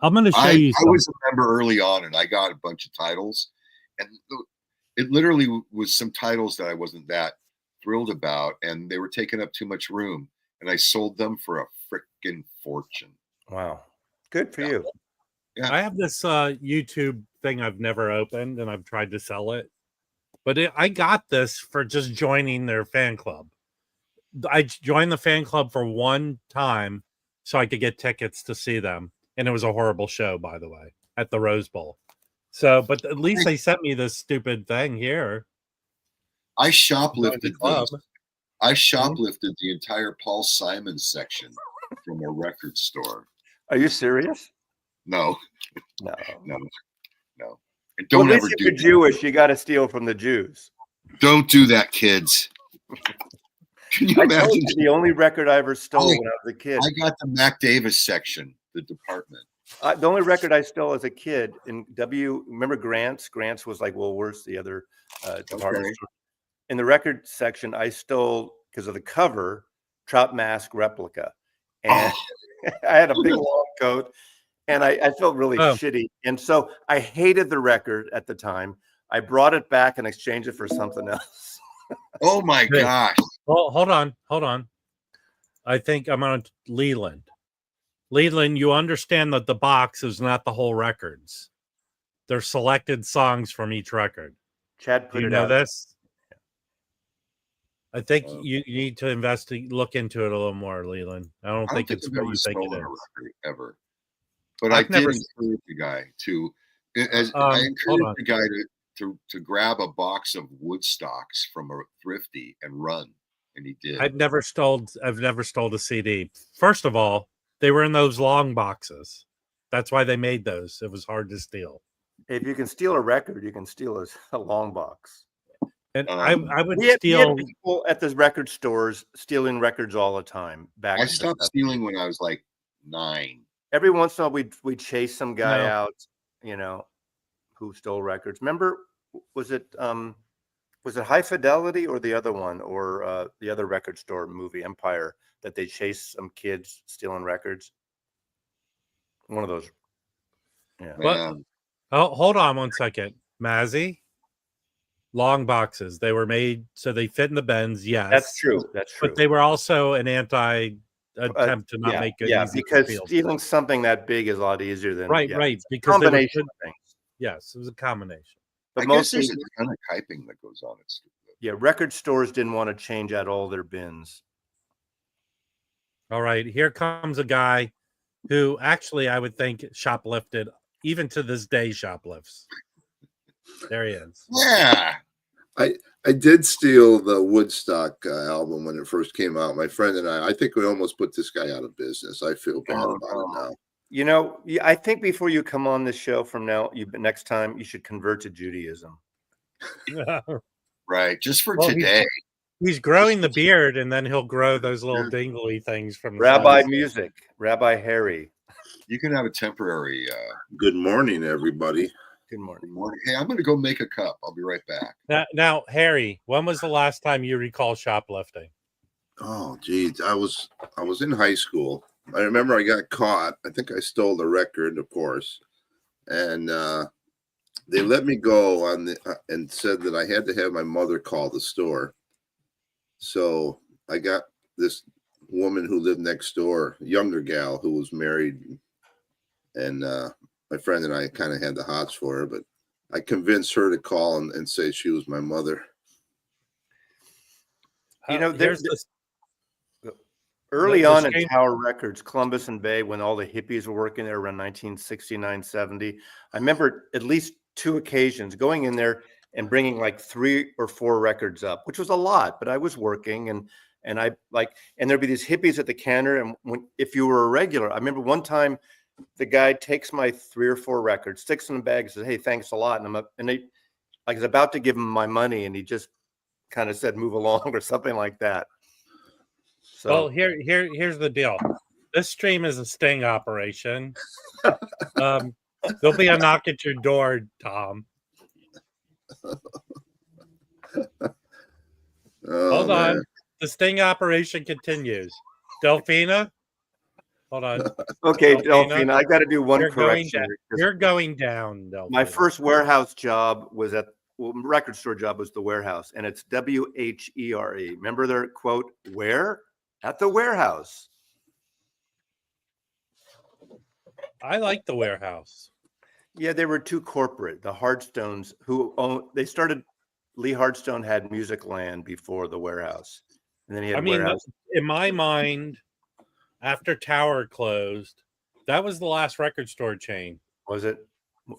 I'm going to show you something. I was a member early on, and I got a bunch of titles, and it literally was some titles that I wasn't that thrilled about, and they were taking up too much room, and I sold them for a freaking fortune. Wow. Good for you. Yeah. I have this YouTube thing I've never opened, and I've tried to sell it, but I got this for just joining their fan club. I joined the fan club for 1 time so I could get tickets to see them, and it was a horrible show, by the way, at the Rose Bowl. So, but at least they sent me this stupid thing here. I shoplifted the entire Paul Simon section from a record store. Are you serious? No, No. no, no. And Well, don't at ever least if do you're that. Jewish, you got to steal from the Jews. Don't do that, kids. Can you I told imagine? you the only record I ever stole when I was a kid. I got the Mac Davis section, the department. The only record I stole as a kid in remember Grant's? Grant's was like Woolworth's, the other department store. In the record section, I stole, because of the cover, Trout Mask Replica. And I had a big long coat, and I felt really shitty. And so I hated the record at the time. I brought it back and exchanged it for something else. Oh my gosh. Well, hold on. I think I'm on Leland. Leland, you understand that the box is not the whole records. They're selected songs from each record. Chad put you it know out. This? I think you need to look into it a little more, Leland. I don't think it's what you think it is. Ever. But I did encourage the guy to, I encouraged the guy to grab a box of Woodstocks from a thrifty and run, and he did. I've never stole a CD. First of all, they were in those long boxes. That's why they made those. It was hard to steal. If you can steal a record, you can steal a long box. And I would we steal. Had people at the record stores stealing records all the time. I stopped stealing when I was like 9. Every once in a while, we'd chase some guy out, who stole records. Remember, was it High Fidelity or the other one, or the other record store movie, Empire, that they chased some kids stealing records? One of those. Yeah. What? Oh, hold on one second, Mazzy. Long boxes. They were made so they fit in the bins. Yes, that's true. That's true. But they were also an attempt to not make it. Yeah, because stealing something that big is a lot easier than right. Because combination of things. Yes, it was a combination. But mostly there's a ton of typing that goes on. Yeah, record stores didn't want to change out all their bins. All right, here comes a guy who actually I would think shoplifted, even to this day shoplifts. There he is. Yeah. I did steal the Woodstock album when it first came out. My friend and I think we almost put this guy out of business. I feel bad about it now. You know, I think before you come on this show from now, next time you should convert to Judaism. Right, just for today. He's growing the beard, and then he'll grow those little dingly things from Rabbi Music, Rabbi Harry. You can have a temporary. Good morning, everybody. Good morning. Good morning. Hey, I'm going to go make a cup. I'll be right back. Now, Harry, when was the last time you recall shoplifting? Oh, geez, I was in high school. I remember I got caught. I think I stole the record, of course, and they let me go and said that I had to have my mother call the store. So I got this woman who lived next door, younger gal who was married, and my friend and I kind of had the hots for her, but I convinced her to call and say she was my mother. You know, early on in Tower Records, Columbus and Bay, when all the hippies were working there around 1969, 70, I remember at least 2 occasions going in there and bringing like 3 or 4 records up, which was a lot, but I was working and there'd be these hippies at the counter. And if you were a regular, I remember one time the guy takes my 3 or 4 records, sticks them in a bag, and says, "Hey, thanks a lot." And I was about to give him my money, and he just kind of said, "Move along," or something like that. So, well, here's the deal. This stream is a sting operation. There'll be a knock at your door, Tom. Hold on. The sting operation continues. Delphina? Hold on. Okay, Delphina, I got to do one correction. You're going down, Delphina. My first warehouse job was record store job was the warehouse, and it's WHERE. Remember their quote, "Where? At the warehouse." I like the warehouse. Yeah, they were too corporate. The Hardstones, Lee Hardstone had Music Land before the warehouse. And then he had warehouse. In my mind, after Tower closed, that was the last record store chain. Was it?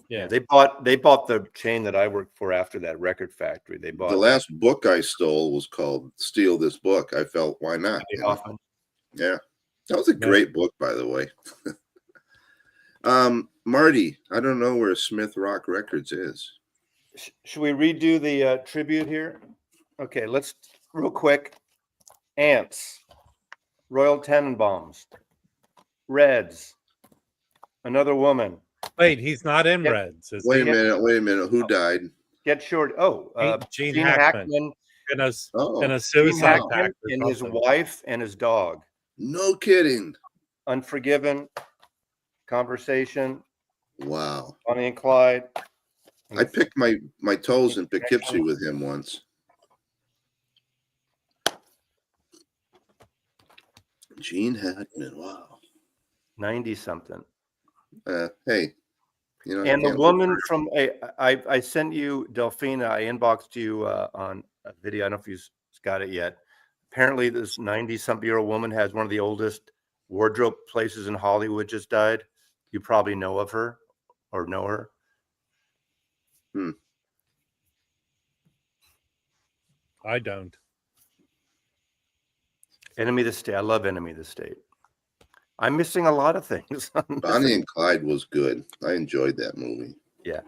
Yeah. They bought the chain that I worked for after that, Record Factory. They bought the last book I stole was called Steal This Book. I felt, why not? Often. Yeah. That was a great book, by the way. Marty, I don't know where Smith Rock Records is. Should we redo the tribute here? Okay, let's real quick. Ants, Royal Tenenbaums, Reds, Another Woman. Wait, he's not in Yep. Reds. Is Wait he? a minute. Who died? Get Short. Oh, Gene Gene Hackman. Hackman. In a Gene suicide Hackman pact or and his something. wife and his dog. No kidding. Unforgiven, Conversation, Wow. Bonnie and Clyde. I picked my toes in Poughkeepsie with him once. Gene Hackman. Wow. 90 something. Hey, you know. And the woman from I sent you, Delphina, I inboxed you on a video. I don't know if you've got it yet. Apparently this 90-something-year-old woman has one of the oldest wardrobe places in Hollywood, just died. You probably know of her or know her. I don't. Enemy of the State. I love Enemy of the State. I'm missing a lot of things. Bonnie and Clyde was good. I enjoyed that movie. Yeah.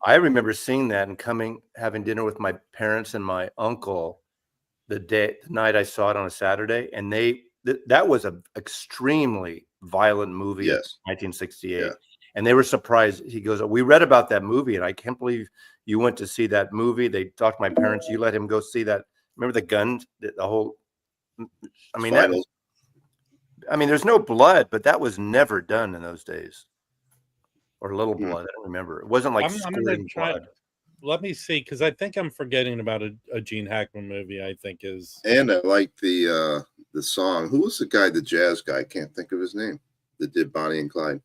I remember seeing that and having dinner with my parents and my uncle the night I saw it on a Saturday. And that was an extremely violent movie. Yes. 1968. Yeah. And they were surprised. He goes, we read about that movie and I can't believe you went to see that movie. They talked to my parents. You let him go see that. Remember the guns, the whole, I mean, there's no blood, but that was never done in those days. Or little blood. I don't remember. It wasn't like I'm gonna try. blood. Let me see, because I think I'm forgetting about a Gene Hackman movie. I think is. And I like the song. Who was the guy, the jazz guy? I can't think of his name. That did Bonnie and Clyde.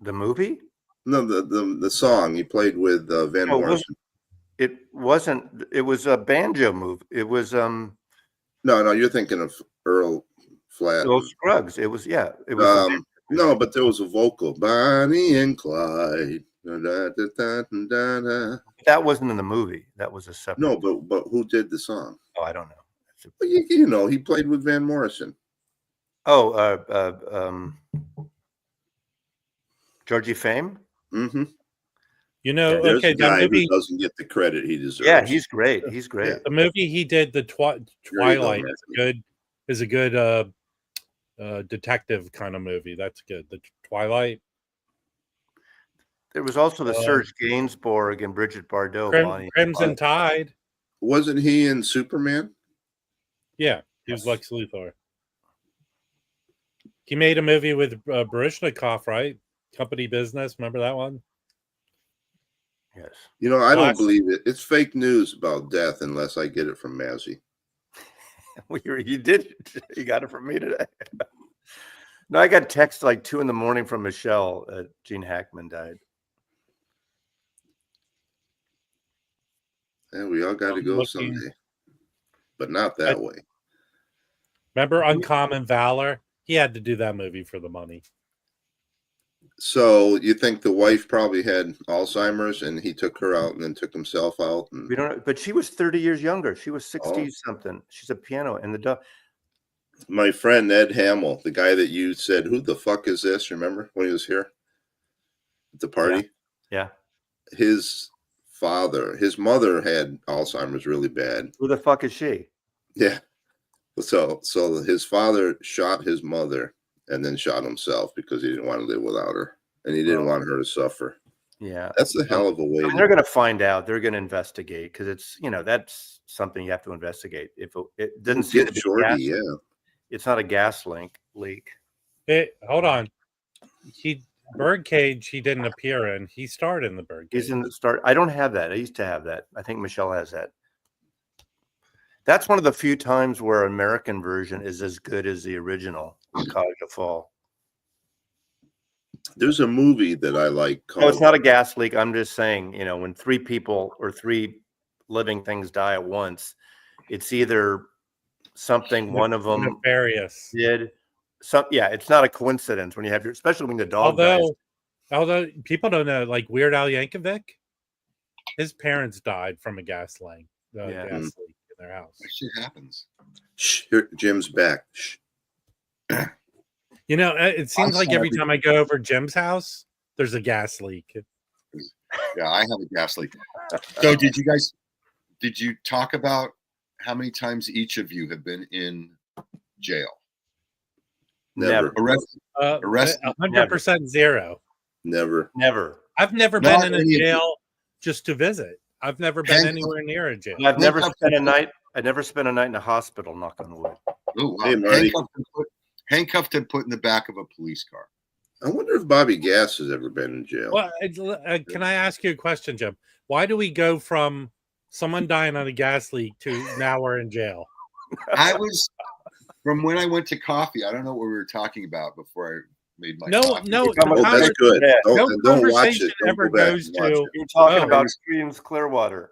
The movie? No, the song he played with Van Morrison. It wasn't. It was a banjo move. It was No, you're thinking of Earl Flat. Earl Scruggs. It was It was. No, but there was a vocal. Bonnie and Clyde. Da, da, da, da, da, da. That wasn't in the movie. That was a separate. No, but who did the song? Oh, I don't know. Well, you know, he played with Van Morrison. Oh, Georgie Fame. Mm-hmm. You know, There's okay, a guy that movie who doesn't get the credit he deserves. Yeah, he's great. He's great. Yeah. the movie he did, the Twilight, is a good detective kind of movie. That's good. The Twilight. There was also the Serge Gainsbourg and Bridget Bardot. Crimson Tide. Wasn't he in Superman? Yeah, he was Lex Luthor. He made a movie with Baryshnikov, right? Company Business. Remember that one? Yes. You know, I don't believe it. It's fake news about death unless I get it from Mazzy. Well, you did. You got it from me today. No, I got text like 2 a.m. from Michelle. Gene Hackman died. And we all got to go someday, but not that way. Remember Uncommon Valor? He had to do that movie for the money. So you think the wife probably had Alzheimer's and he took her out and then took himself out? And... We don't. But she was 30 years younger. She was 60 something. She's a piano and the dog. My friend Ed Hamill, the guy that you said, "Who the fuck is this?" Remember when he was here at the party? Yeah. His mother had Alzheimer's really bad. Who the fuck is she? Yeah. So his father shot his mother and then shot himself because he didn't want to live without her and he didn't want her to suffer. Yeah. That's a hell of a way. They're going to find out. They're going to investigate because it's, that's something you have to investigate. If it doesn't seem to be Shorty, yeah. It's not a gas leak. Hey, hold on. Birdcage, he didn't appear in. He starred in the Birdcage. He's in the start. I don't have that. I used to have that. I think Michelle has that. That's one of the few times where an American version is as good as the original, Audiophile. There's a movie that I like called... No, it's not a gas leak. I'm just saying, when 3 people or 3 living things die at once, it's either something one of them nefarious did. It's not a coincidence when you have especially when the dog dies. Although people don't know, like Weird Al Yankovic, his parents died from a gas leak in their house. That shit happens. Shh, here, Jim's back. Shh. You know, it seems like saw every time I go over Jim's house, there's a gas leak. Yeah, I have a gas leak. So did you talk about how many times each of you have been in jail? Never. Arrested? 100% zero. Never. I've never Not been in a any of you. jail just to visit. I've never been Handcuffed. anywhere near a jail. I've never Handcuffed. spent a night. I never spent a night in a hospital. Knock on wood. Oh, wow. Hey, Marty. Handcuffed and put in the back of a police car. I wonder if Bobby Gass has ever been in jail. Well, can I ask you a question, Jim? Why do we go from someone dying on a gas leak to now we're in jail? I was from when I went to coffee. I don't know what we were talking about before I made my No, coffee. no. Oh, that's good. Yeah. Don't watch it. Don't ever go back goes and watch to. it. You're talking Oh. about Creedence Clearwater.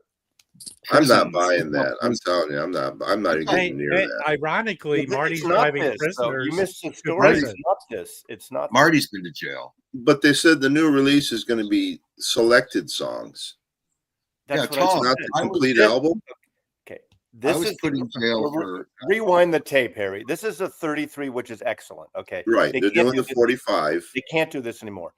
I'm not Prisons. buying that. I'm telling you, I'm not even Hey, getting near hey, that. ironically, It's Marty's not driving this, though. prisoners. You missed the to story. prison. It's not this. It's not. Marty's been to jail. But they said the new release is going to be selected songs. That's Yeah, what Tom, I Not said. the complete album. Okay. I This was is put in jail for rewind the tape, Harry. This is a 33, which is excellent. Okay. Right. They They're can't doing do the this- 45. They can't do this anymore.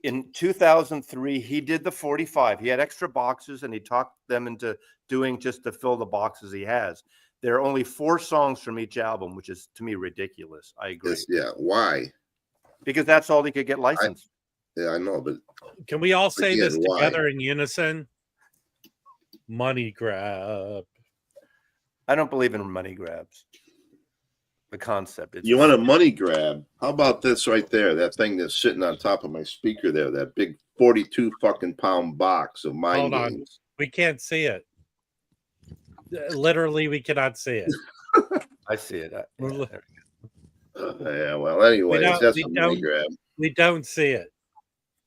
In 2003, he did the 45. He had extra boxes and he talked them into doing just to fill the boxes he has. There are only 4 songs from each album, which is to me ridiculous. I agree. Yeah. Why? Because that's all he could get licensed. Yeah, I know, but Can we all say Again, this why? together in unison? Money grab. I don't believe in money grabs. The concept. It's you want a money grab? How about this right there? That thing that's sitting on top of my speaker there, that big 42 fucking pound box of mind Hold on. games. We can't see it. Literally, we cannot see it. I see it. Yeah, Yeah, well, anyways, that's a money grab. We don't see it.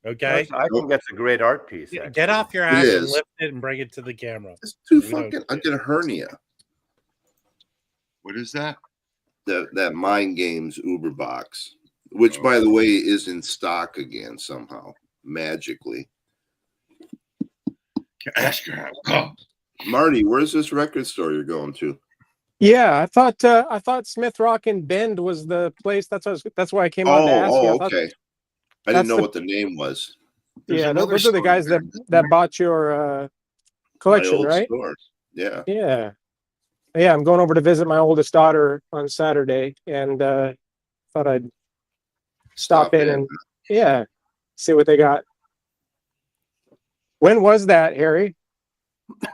Okay? I think that's a great art piece. Actually. Get off your ass and is. lift it and bring it to the camera. It's too We don't fucking. see I it. get a hernia. what is that? That mind games Uber box, which by the way is in stock again somehow magically. Cash grab. Oh. Marty, where's this record store you're going to? Yeah, I thought Smith Rock and Bend was the place. That's why I came on to ask you. I thought, Okay. I didn't that's know the- what the name was. There's yeah, another those are the store guys there. that bought your collection, My old right? store. Yeah. Yeah, yeah. I'm going over to visit my oldest daughter on Saturday, and thought I'd stop in and see what they got. When was that, Harry?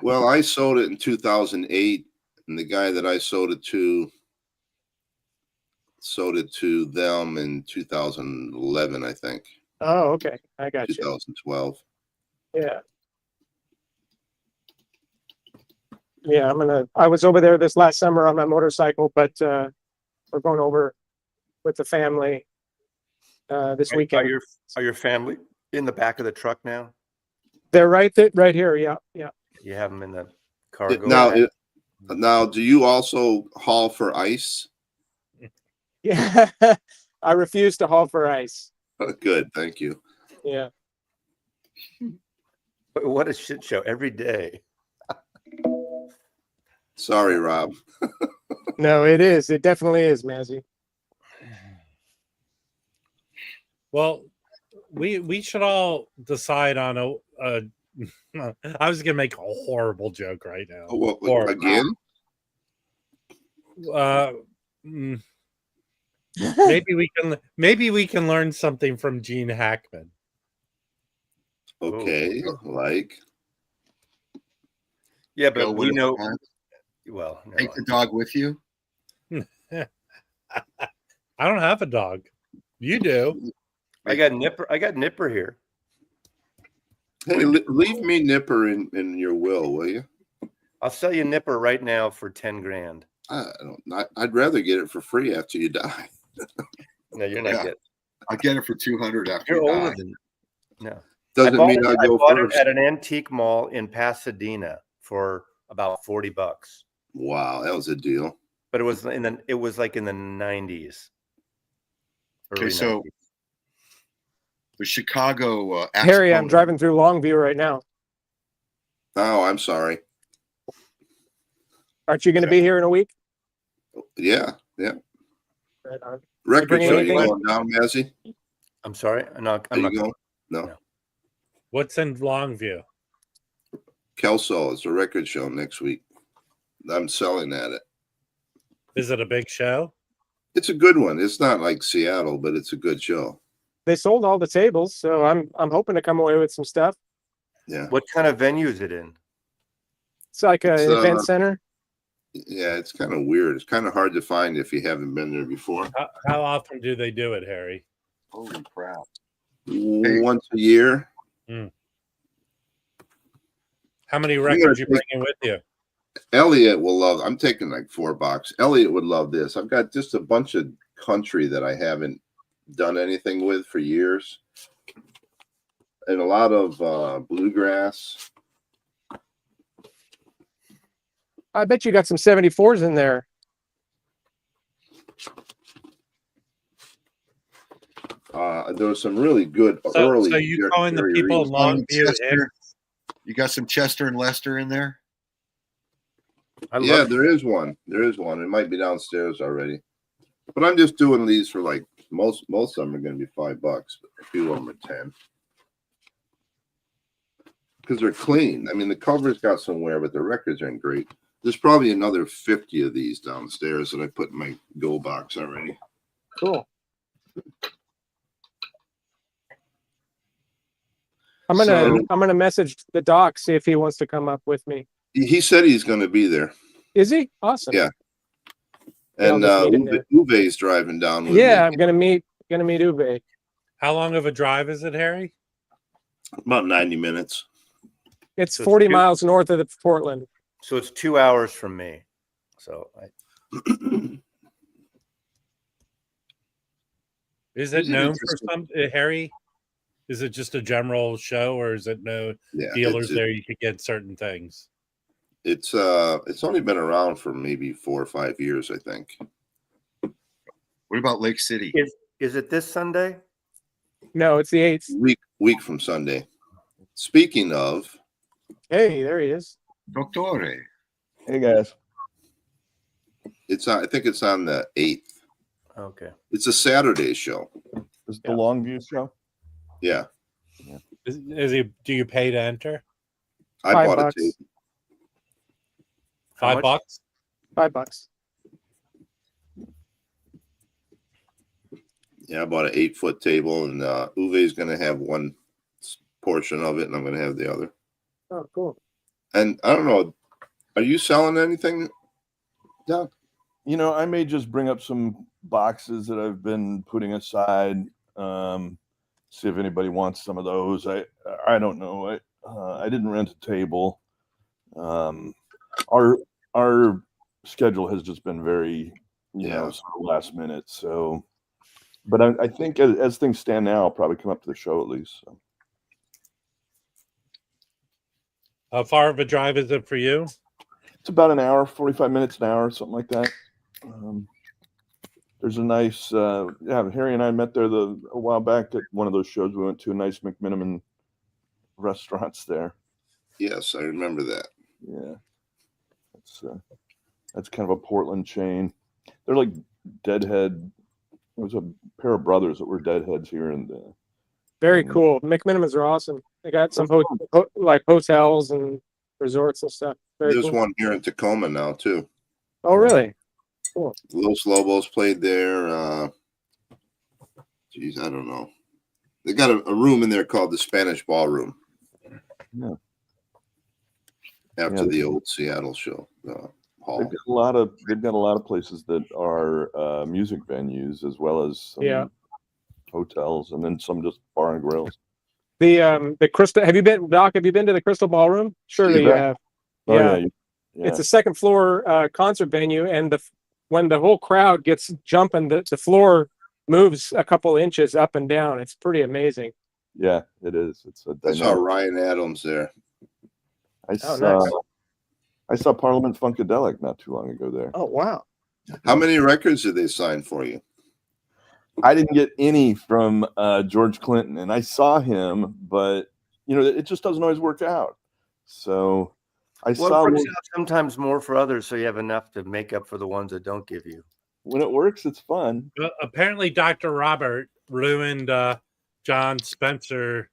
Well, I sold it in 2008, and the guy that I sold it to them in 2011, I think. Oh, okay, I got you. 2012. Yeah. Yeah, I was over there this last summer on my motorcycle, but we're going over with the family this weekend. Are your family in the back of the truck now? They're right here. Yeah, yeah. You have them in the cargo. Now, do you also haul for ice? Yeah. I refuse to haul for ice. Good, thank you. Yeah. What a shit show every day. Sorry, Rob. No, it is. It definitely is, Mazzy. Well, we should all decide on a I was gonna make a horrible joke right now. Well, Horrible. again? Maybe we can learn something from Gene Hackman. Okay, like. Yeah, Go but with we know. it. Well, no, Take the dog with you. I don't have a dog. You do. I got Nipper here. Hey, leave me Nipper in your will you? I'll sell you Nipper right now for 10 grand. I'd rather get it for free after you die. No, you're not getting. I'll get it for 200 after You're you older die. than. No. Doesn't mean I go bought first. it at an antique mall in Pasadena for about $40. Wow, that was a deal. But it was like in the 90s. Okay, Early so 90s. the Chicago Harry, I'm driving through Longview right now. Oh, I'm sorry. Aren't you going to be here in a week? Yeah. Right on. Record bring show. You anything? going down, Mazzy? I'm sorry. I'm not Are you going. going? No. No. What's in Longview? Kelso, it's a record show next week. I'm selling at it. Is it a big show? It's a good one. It's not like Seattle, but it's a good show. They sold all the tables, so I'm hoping to come away with some stuff. Yeah. What kind of venue is it in? It's like an It's, event center. Yeah, it's kind of weird. It's kind of hard to find if you haven't been there before. How often do they do it, Harry? Holy crap! Once a year. How many records you bringing with you? Elliot will love. I'm taking like 4 boxes. Elliot would love this. I've got just a bunch of country that I haven't done anything with for years, and a lot of bluegrass. I bet you got some 74s in there. There was some really good early. So you calling the people in Longview? You got some Chester and Lester in there? Yeah, there is one. There is one. It might be downstairs already. But I'm just doing these for like most of them are going to be $5, but a few of them are 10. Because they're clean. I mean, the cover's got some wear, but the records aren't great. There's probably another 50 of these downstairs that I put in my go box already. Cool. I'm gonna message the doc, see if he wants to come up with me. He said he's going to be there. Is he? Awesome. Yeah. Yeah, And Uwe's driving down with me. I'm gonna meet Uwe. How long of a drive is it, Harry? About 90 minutes. It's So 40 it's miles north of Portland. So it's 2 hours from me. So Is it Isn't it known for interesting? some, Harry? Is it just a general show, or is it no dealers there you could get certain things? It's only been around for maybe 4 or 5 years, I think. What about Lake City? is it this Sunday? No, it's the 8th. Week from Sunday. Speaking of, Hey, there he is. Doctore. Hey guys. I think it's on the 8th. Okay. It's a Saturday show. Is it the Longview show? Yeah. Do you pay to enter? I $5. bought a tape. How $5? much? $5. Yeah, I bought an 8-foot table, and Uwe's going to have one portion of it, and I'm going to have the other. Oh, cool. And I don't know, are you selling anything, Doc? You know, I may just bring up some boxes that I've been putting aside. See if anybody wants some of those. I don't know. I didn't rent a table. Our schedule has just been very, you know, sort of last minute. So, but I think as things stand now, I'll probably come up to the show at least. So. How far of a drive is it for you? It's about an hour, 45 minutes an hour, something like that. There's a nice, Harry and I met there a while back at one of those shows. We went to a nice McMiniman restaurants there. Yes, I remember that. Yeah. That's kind of a Portland chain. They're like Deadhead. There was a pair of brothers that were Deadheads here. Very cool. McMinimans are awesome. They got some like hotels and resorts and stuff. Very There's cool. one here in Tacoma now, too. Oh, really? Cool. Los Lobos played there. Geez, I don't know. They got a room in there called the Spanish Ballroom. Yeah. After the old Seattle show hall. They've got a lot of places that are music venues as well as some hotels, and then some just bar and grills. The Crystal. Have you been, Doc? Have you been to the Crystal Ballroom? Surely you have. Oh, yeah. It's a second floor concert venue, and when the whole crowd gets jumping, the floor moves a couple inches up and down. It's pretty amazing. Yeah, it is. I saw Ryan Adams there. I saw Parliament Funkadelic not too long ago there. Oh, wow. How many records did they sign for you? I didn't get any from George Clinton, and I saw him, but you know, it just doesn't always work out. So I saw it works out sometimes more for others, so you have enough to make up for the ones that don't give you. When it works, it's fun. Apparently, Dr. Robert ruined John Spencer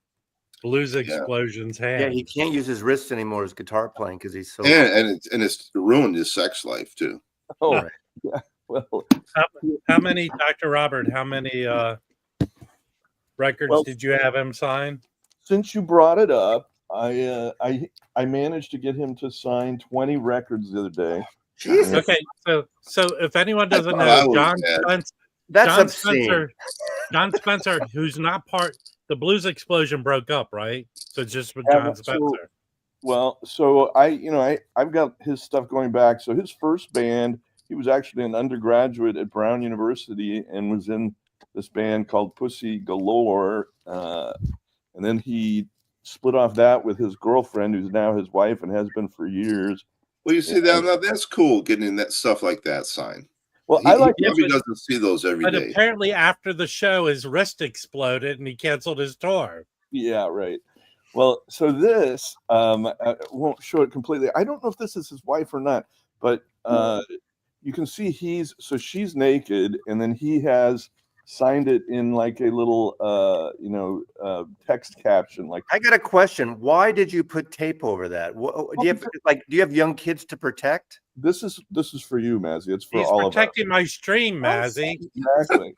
Blues Explosion's hand. Yeah, he can't use his wrists anymore as guitar playing because he's so. And it's ruined his sex life too. Oh, yeah. Well, how many, Dr. Robert? How many records did you have him sign? Since you brought it up, I managed to get him to sign 20 records the other day. Jesus. Okay, so if anyone doesn't know, John Spencer, who's not part, the Blues Explosion broke up, right? So just with John Spencer. So I've got his stuff going back. So his first band, he was actually an undergraduate at Brown University and was in this band called Pussy Galore. And then he split off that with his girlfriend, who's now his wife and has been for years. Well, you see that's cool, getting that stuff like that signed. Well, he probably doesn't see those every day. But apparently, after the show, his wrist exploded and he canceled his tour. Yeah, right. Well, so this I won't show it completely. I don't know if this is his wife or not, but you can see she's naked, and then he has signed it in like a little text caption. Like, I got a question. Why did you put tape over that? Do you have young kids to protect? This is for you, Mazzy. It's for He's all of us. protecting my stream, Mazzy. Exactly.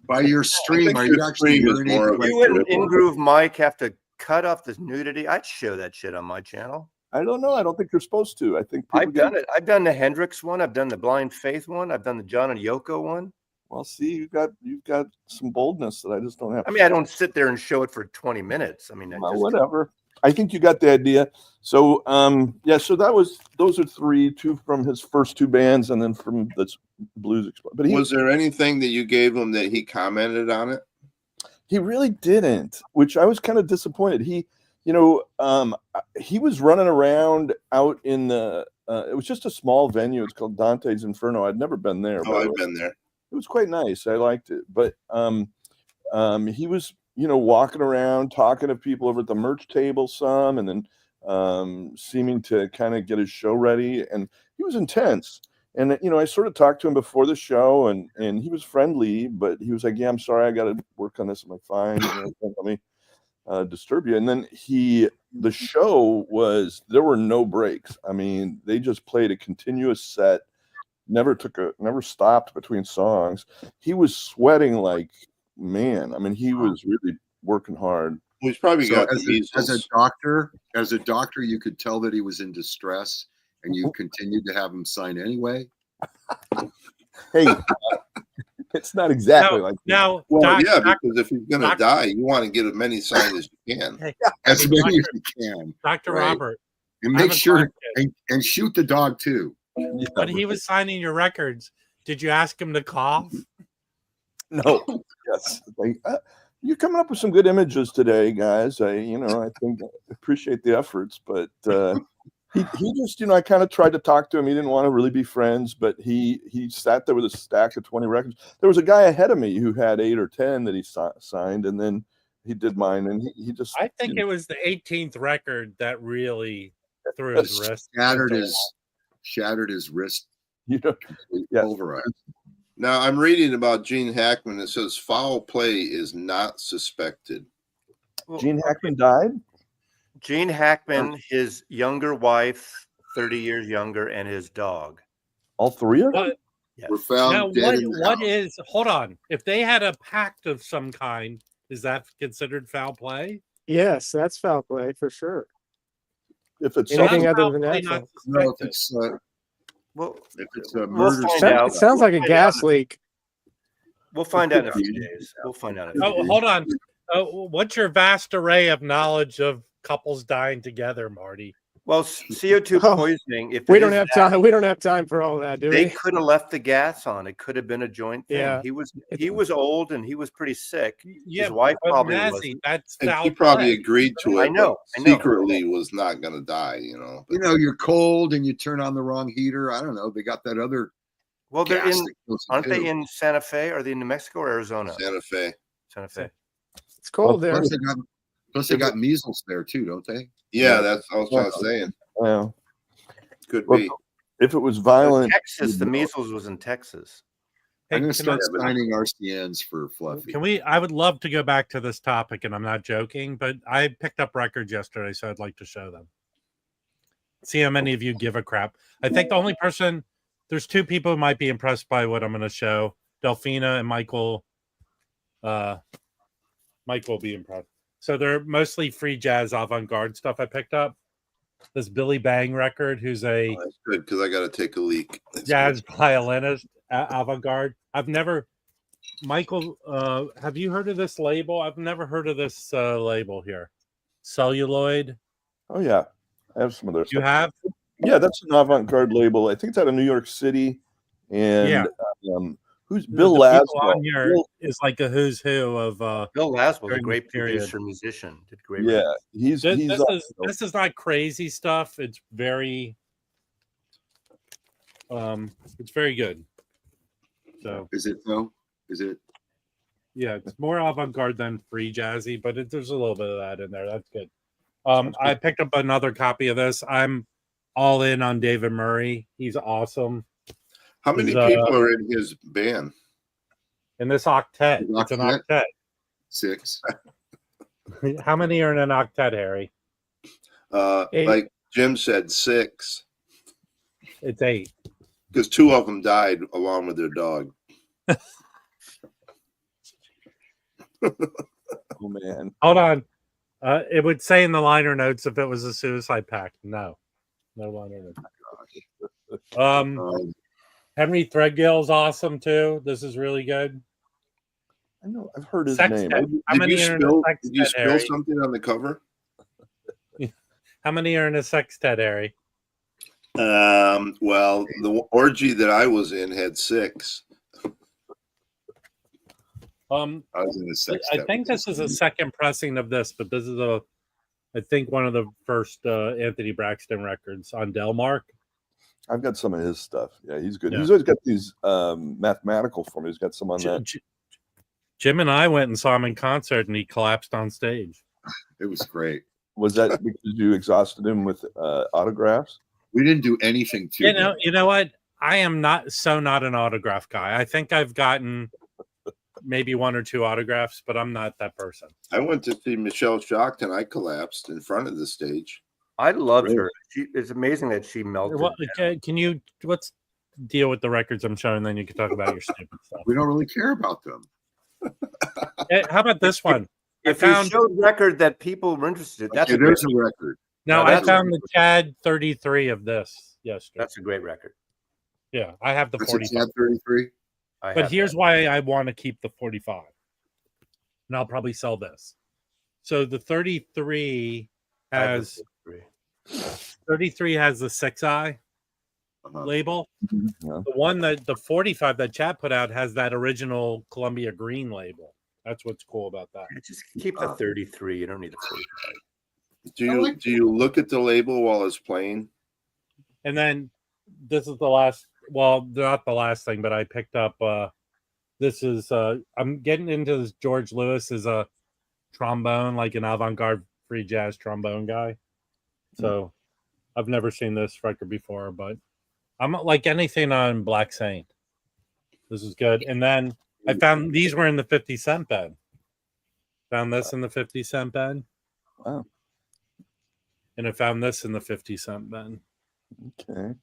By your stream, are you actually urinating? You and In-Groove Mike have to cut off this nudity. I'd show that shit on my channel. I don't know. I don't think you're supposed to. I think I've done it. I've done the Hendrix one. I've done the Blind Faith one. I've done the John and Yoko one. Well, see, you've got some boldness that I just don't have. I mean, I don't sit there and show it for 20 minutes. I mean, whatever. I think you got the idea. So, so those are two from his first two bands, and then from this Blues. But was there anything that you gave him that he commented on it? He really didn't, which I was kind of disappointed. He was running around out in the. It was just a small venue. It's called Dante's Inferno. I'd never been there. Oh, I've been there. It was quite nice. I liked it, but he was, walking around talking to people over at the merch table some, and then seeming to kind of get his show ready. And he was intense. And I sort of talked to him before the show, and he was friendly, but he was like, "Yeah, I'm sorry, I got to work on this." I'm like, "Fine, don't let me disturb you." And then the show there were no breaks. I mean, they just played a continuous set. Never stopped between songs. He was sweating like, man. I mean, he was really working hard. Well, he's probably got as a doctor, you could tell that he was in distress, and you continued to have him sign anyway. Hey, it's not exactly like that. Because if he's going to die, you want to get as many signed as you can. As many as you can. Dr. Right? Robert. And make sure and shoot the dog too. Yeah, when he was signing your records, did you ask him to cough? No. Yes. You're coming up with some good images today, guys. I think I appreciate the efforts, but he just, I kind of tried to talk to him. He didn't want to really be friends, but he sat there with a stack of 20 records. There was a guy ahead of me who had 8 or 10 that he signed, and then he did mine, and he just. I think it was the 18th record that really threw his wrist. Shattered his wrist. Override. Now I'm reading about Gene Hackman. It says foul play is not suspected. Gene Hackman died? Gene Hackman, his younger wife, 30 years younger, and his dog. All three of them? Yes. Were found dead. Hold on. If they had a pact of some kind, is that considered foul play? Yes, that's foul play for sure. If it's anything other than that, no, if it's a murder, it sounds like a gas leak. We'll find out in a few days. Hold on. What's your vast array of knowledge of couples dying together, Marty? Well, CO2 poisoning. If we don't have time for all that, do we? They could have left the gas on. It could have been a joint thing. Yeah. He was old and he was pretty sick. Yeah, his wife probably wasn't. That's he probably agreed to it. I know. Secretly was not going to die. You're cold and you turn on the wrong heater. I don't know. They got that other. Well, aren't they in Santa Fe? Are they in New Mexico or Arizona? Santa Fe. It's cold there. Plus they got measles there too, don't they? Yeah, that's what I was saying. Well, could be. If it was violent, Texas, the you'd know. measles was in Texas. Hey, I'm going to can I- start signing RCNs for Fluffy. Can we? I would love to go back to this topic, and I'm not joking, but I picked up records yesterday, so I'd like to show them. See how many of you give a crap. I think the only person, there's two people who might be impressed by what I'm going to show. Delphina and Michael. Michael will be impressed. So they're mostly free jazz avant-garde stuff I picked up. This Billy Bang record, who's a That's good because I got to take a leak. That's jazz good. violinist, avant-garde. I've never, Michael, have you heard of this label? I've never heard of this label here. Celluloid. Oh yeah, I have some of their You stuff. have? Yeah, that's an avant-garde label. I think it's out of New York City. And Yeah. Who's Bill the people Laswell? on here is like a who's who of Bill Laswell's a during great this period. producer, musician. Did great. Yeah, records. he's this is not crazy stuff. It's very it's very good. So Is it though? Is it? yeah, it's more avant-garde than free jazzy, but there's a little bit of that in there. That's good. I picked up another copy of this. I'm all in on David Murray. He's awesome. How many He's, people are in his band? In this octet. An It's an octet? octet. 6. How many are in an octet, Harry? 8. Like Jim said, 6, It's 8. because 2 of them died along with their dog. oh man. Hold on. It would say in the liner notes if it was a suicide pact. No liner notes. Henry Threadgill's awesome too. This is really good. I know I've heard his Sextet. name. How many are in a Did you sextet, spill Harry? something on the cover? How many are in a sextet, Harry? Well, the orgy that I was in had 6. I was in the sextet. I think this is a second pressing of this, but this is I think one of the first Anthony Braxton records on Delmark. I've got some of his stuff. Yeah, he's good. Yeah. He's always got these mathematical for me. He's got some on that. Jim and I went and saw him in concert, and he collapsed on stage. It was great. Was that because you exhausted him with autographs? We didn't do anything to him. You know what? I am not an autograph guy. I think I've gotten maybe 1 or 2 autographs, but I'm not that person. I went to see Michelle Shocked and I collapsed in front of the stage. I loved her. It's amazing that she melted. Can you let's deal with the records I'm showing, then you can talk about your stupid stuff. We don't really care about them. How about this one? If I found you showed record that people were interested, that's Okay, there's a record. no, No, I that's found the Chad 33 of this yesterday. that's a great record. Yeah, I have the That's 45. a 33. But here's why I want to keep the 45. And I'll probably sell this. So the 33 has 33 has the 6i label. Yeah. The one that the 45 that Chad put out has that original Columbia Green label. That's what's cool about that. Just keep the 33. You don't need the 45. Do you look at the label while it's playing? And then this is the last, well, not the last thing, but I picked up this is I'm getting into this. George Lewis is a trombone, like an avant-garde free jazz trombone guy. So I've never seen this record before, but I'm like anything on Black Saint. This is good. And then I found these were in the 50-cent bin. Found this in the 50-cent bin. Wow. And I found this in the 50-cent bin. Okay.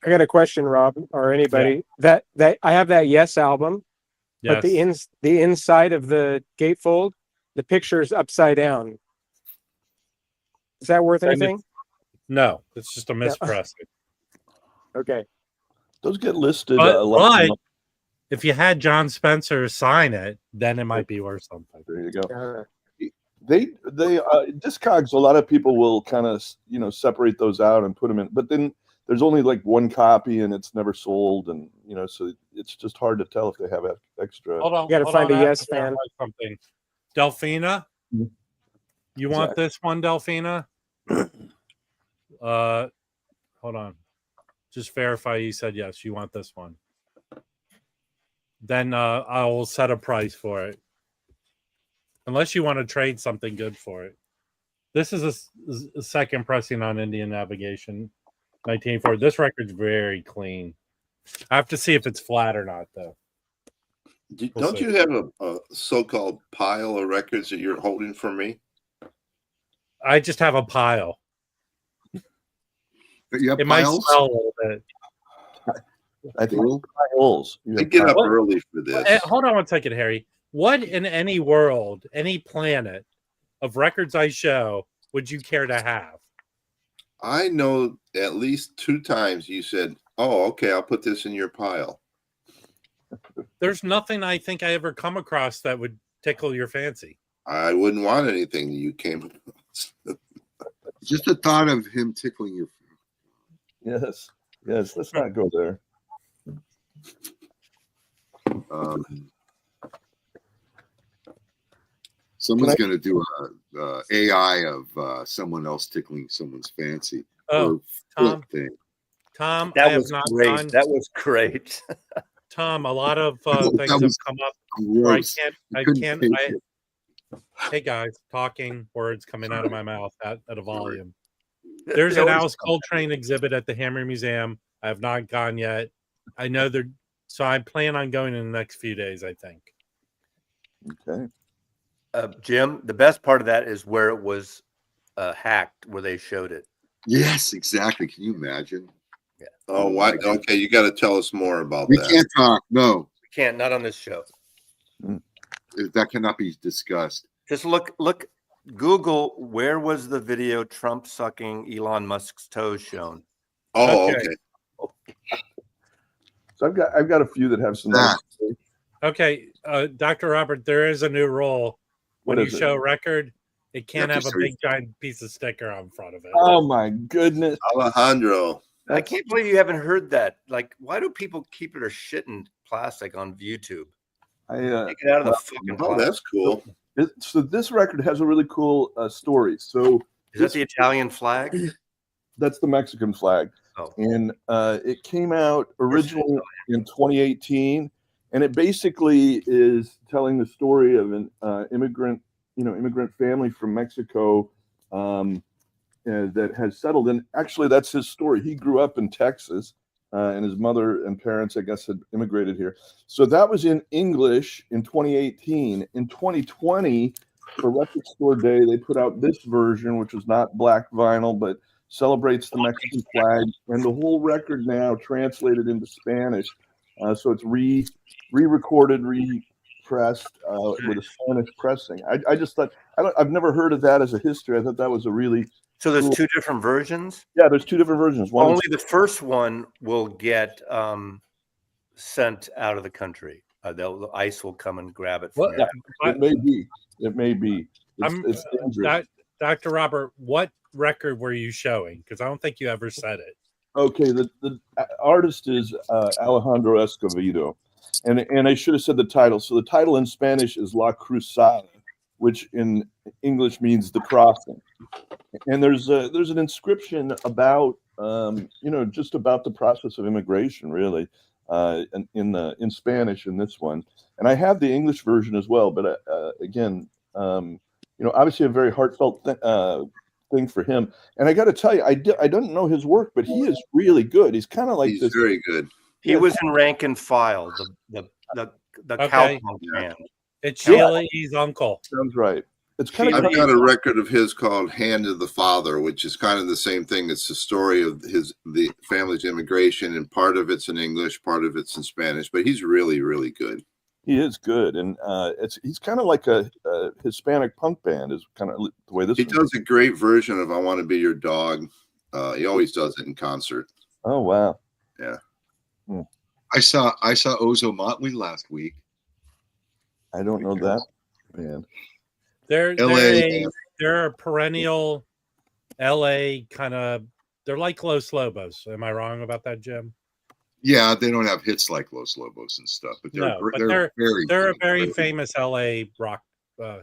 I got a question, Rob, or anybody. That I have that Yes album, but Yes. the inside of the gatefold, the picture is upside down. Is that worth anything? No, it's just a mispressing. Okay. Those get listed. But if you had John Spencer sign it, then it might be worth something. There you go. Uh, They Discogs. A lot of people will kind of separate those out and put them in, but then there's only like one copy and it's never sold, and so it's just hard to tell if they have extra. Hold on, You gotta hold find on, a I have Yes to verify fan. Something. Delphina, you want this one, Delphina? Hold on. Just verify you said yes. You want this one. Then I will set a price for it. Unless you want to trade something good for it. This is a second pressing on Indian Navigation. 1984. This record's very clean. I have to see if it's flat or not, though. Don't you have a so-called pile of records that you're holding for me? I just have a pile. But you have It might piles? smell a little bit. I think Cool. piles. I get up What? early for this. Hold on one second, Harry. What in any world, any planet of records I show would you care to have? I know at least 2 times you said, "Oh, okay, I'll put this in your pile." There's nothing I think I ever come across that would tickle your fancy. I wouldn't want anything that you came across. Just the thought of him tickling your. Yes. Let's not go there. Someone's going to do a AI of someone else tickling someone's fancy. Oh, Or Tom, thing. Tom, That I have was not great. done. That was great. Tom, a lot of That things have was come up where Gross. I couldn't can't. take I, it. hey guys, talking words coming out of my mouth at a volume. They There's an always Alice come. Coltrane exhibit at the Hammer Museum. I have not gone yet. I know they're so I plan on going in the next few days, I think. Okay. Jim, the best part of that is where it was hacked, where they showed it. Yes, exactly. Can you imagine? Oh, what? Okay, you got to tell us more about We that. can't talk. No, We can't, not on this show. that cannot be discussed. Just look, Google, where was the video Trump sucking Elon Musk's toes shown? Oh, Okay. okay. So I've got a few that have some. Ah. Okay, Dr. Robert, there is a new rule. When What you is it? show a record, it can't have have to a show big giant piece of sticker on front of it. Oh my goodness! Alejandro. I can't believe you haven't heard that. Like, why do people keep it or shit in plastic on YouTube? Take it out of the fucking Oh, plastic. that's cool. So this record has a really cool story. So Is that the Italian flag? that's the Mexican flag, Oh. and it came out originally in 2018, and it basically is telling the story of an immigrant family from Mexico that has settled. And actually, that's his story. He grew up in Texas, and his mother and parents, I guess, had immigrated here. So that was in English in 2018. In 2020, for Record Store Day, they put out this version, which was not black vinyl, but celebrates the Mexican flag, and the whole record now translated into Spanish. So it's re-recorded, repressed with a Spanish pressing. I just thought I've never heard of that as a history. I thought that was a really So there's cool. 2 different versions? Yeah, there's 2 different versions. One Only the first one will get sent out of the country. The ICE will come and grab it from What? you. it may be. It may be. It's dangerous. Dr. Robert, what record were you showing? Because I don't think you ever said it. Okay, the artist is Alejandro Escovedo, and I should have said the title. So the title in Spanish is La Cruzada, which in English means the crossing. And there's an inscription about just about the process of immigration, really, in Spanish in this one. And I have the English version as well, but again, obviously a very heartfelt thing for him. And I got to tell you, I don't know his work, but he is really good. He's kind of like He's this. very good. He was in Rank and File, the Okay. cowpunk band. It's Sheila E.'s uncle. Sounds right. It's kind I've of got a record of his called Hand of the Father, which is kind of the same thing. It's the story of the family's immigration, and part of it's in English, part of it's in Spanish, but he's really, really good. He is good, and he's kind of like a Hispanic punk band is kind of the way this. He does a great version of "I Want to Be Your Dog." He always does it in concert. Oh wow! Yeah, I saw Ozo Motley last week. I don't know that band. They're LA. they're a perennial LA kind of. They're like Los Lobos. Am I wrong about that, Jim? Yeah, they don't have hits like Los Lobos and stuff, but they're very they're a good. very Really famous LA rock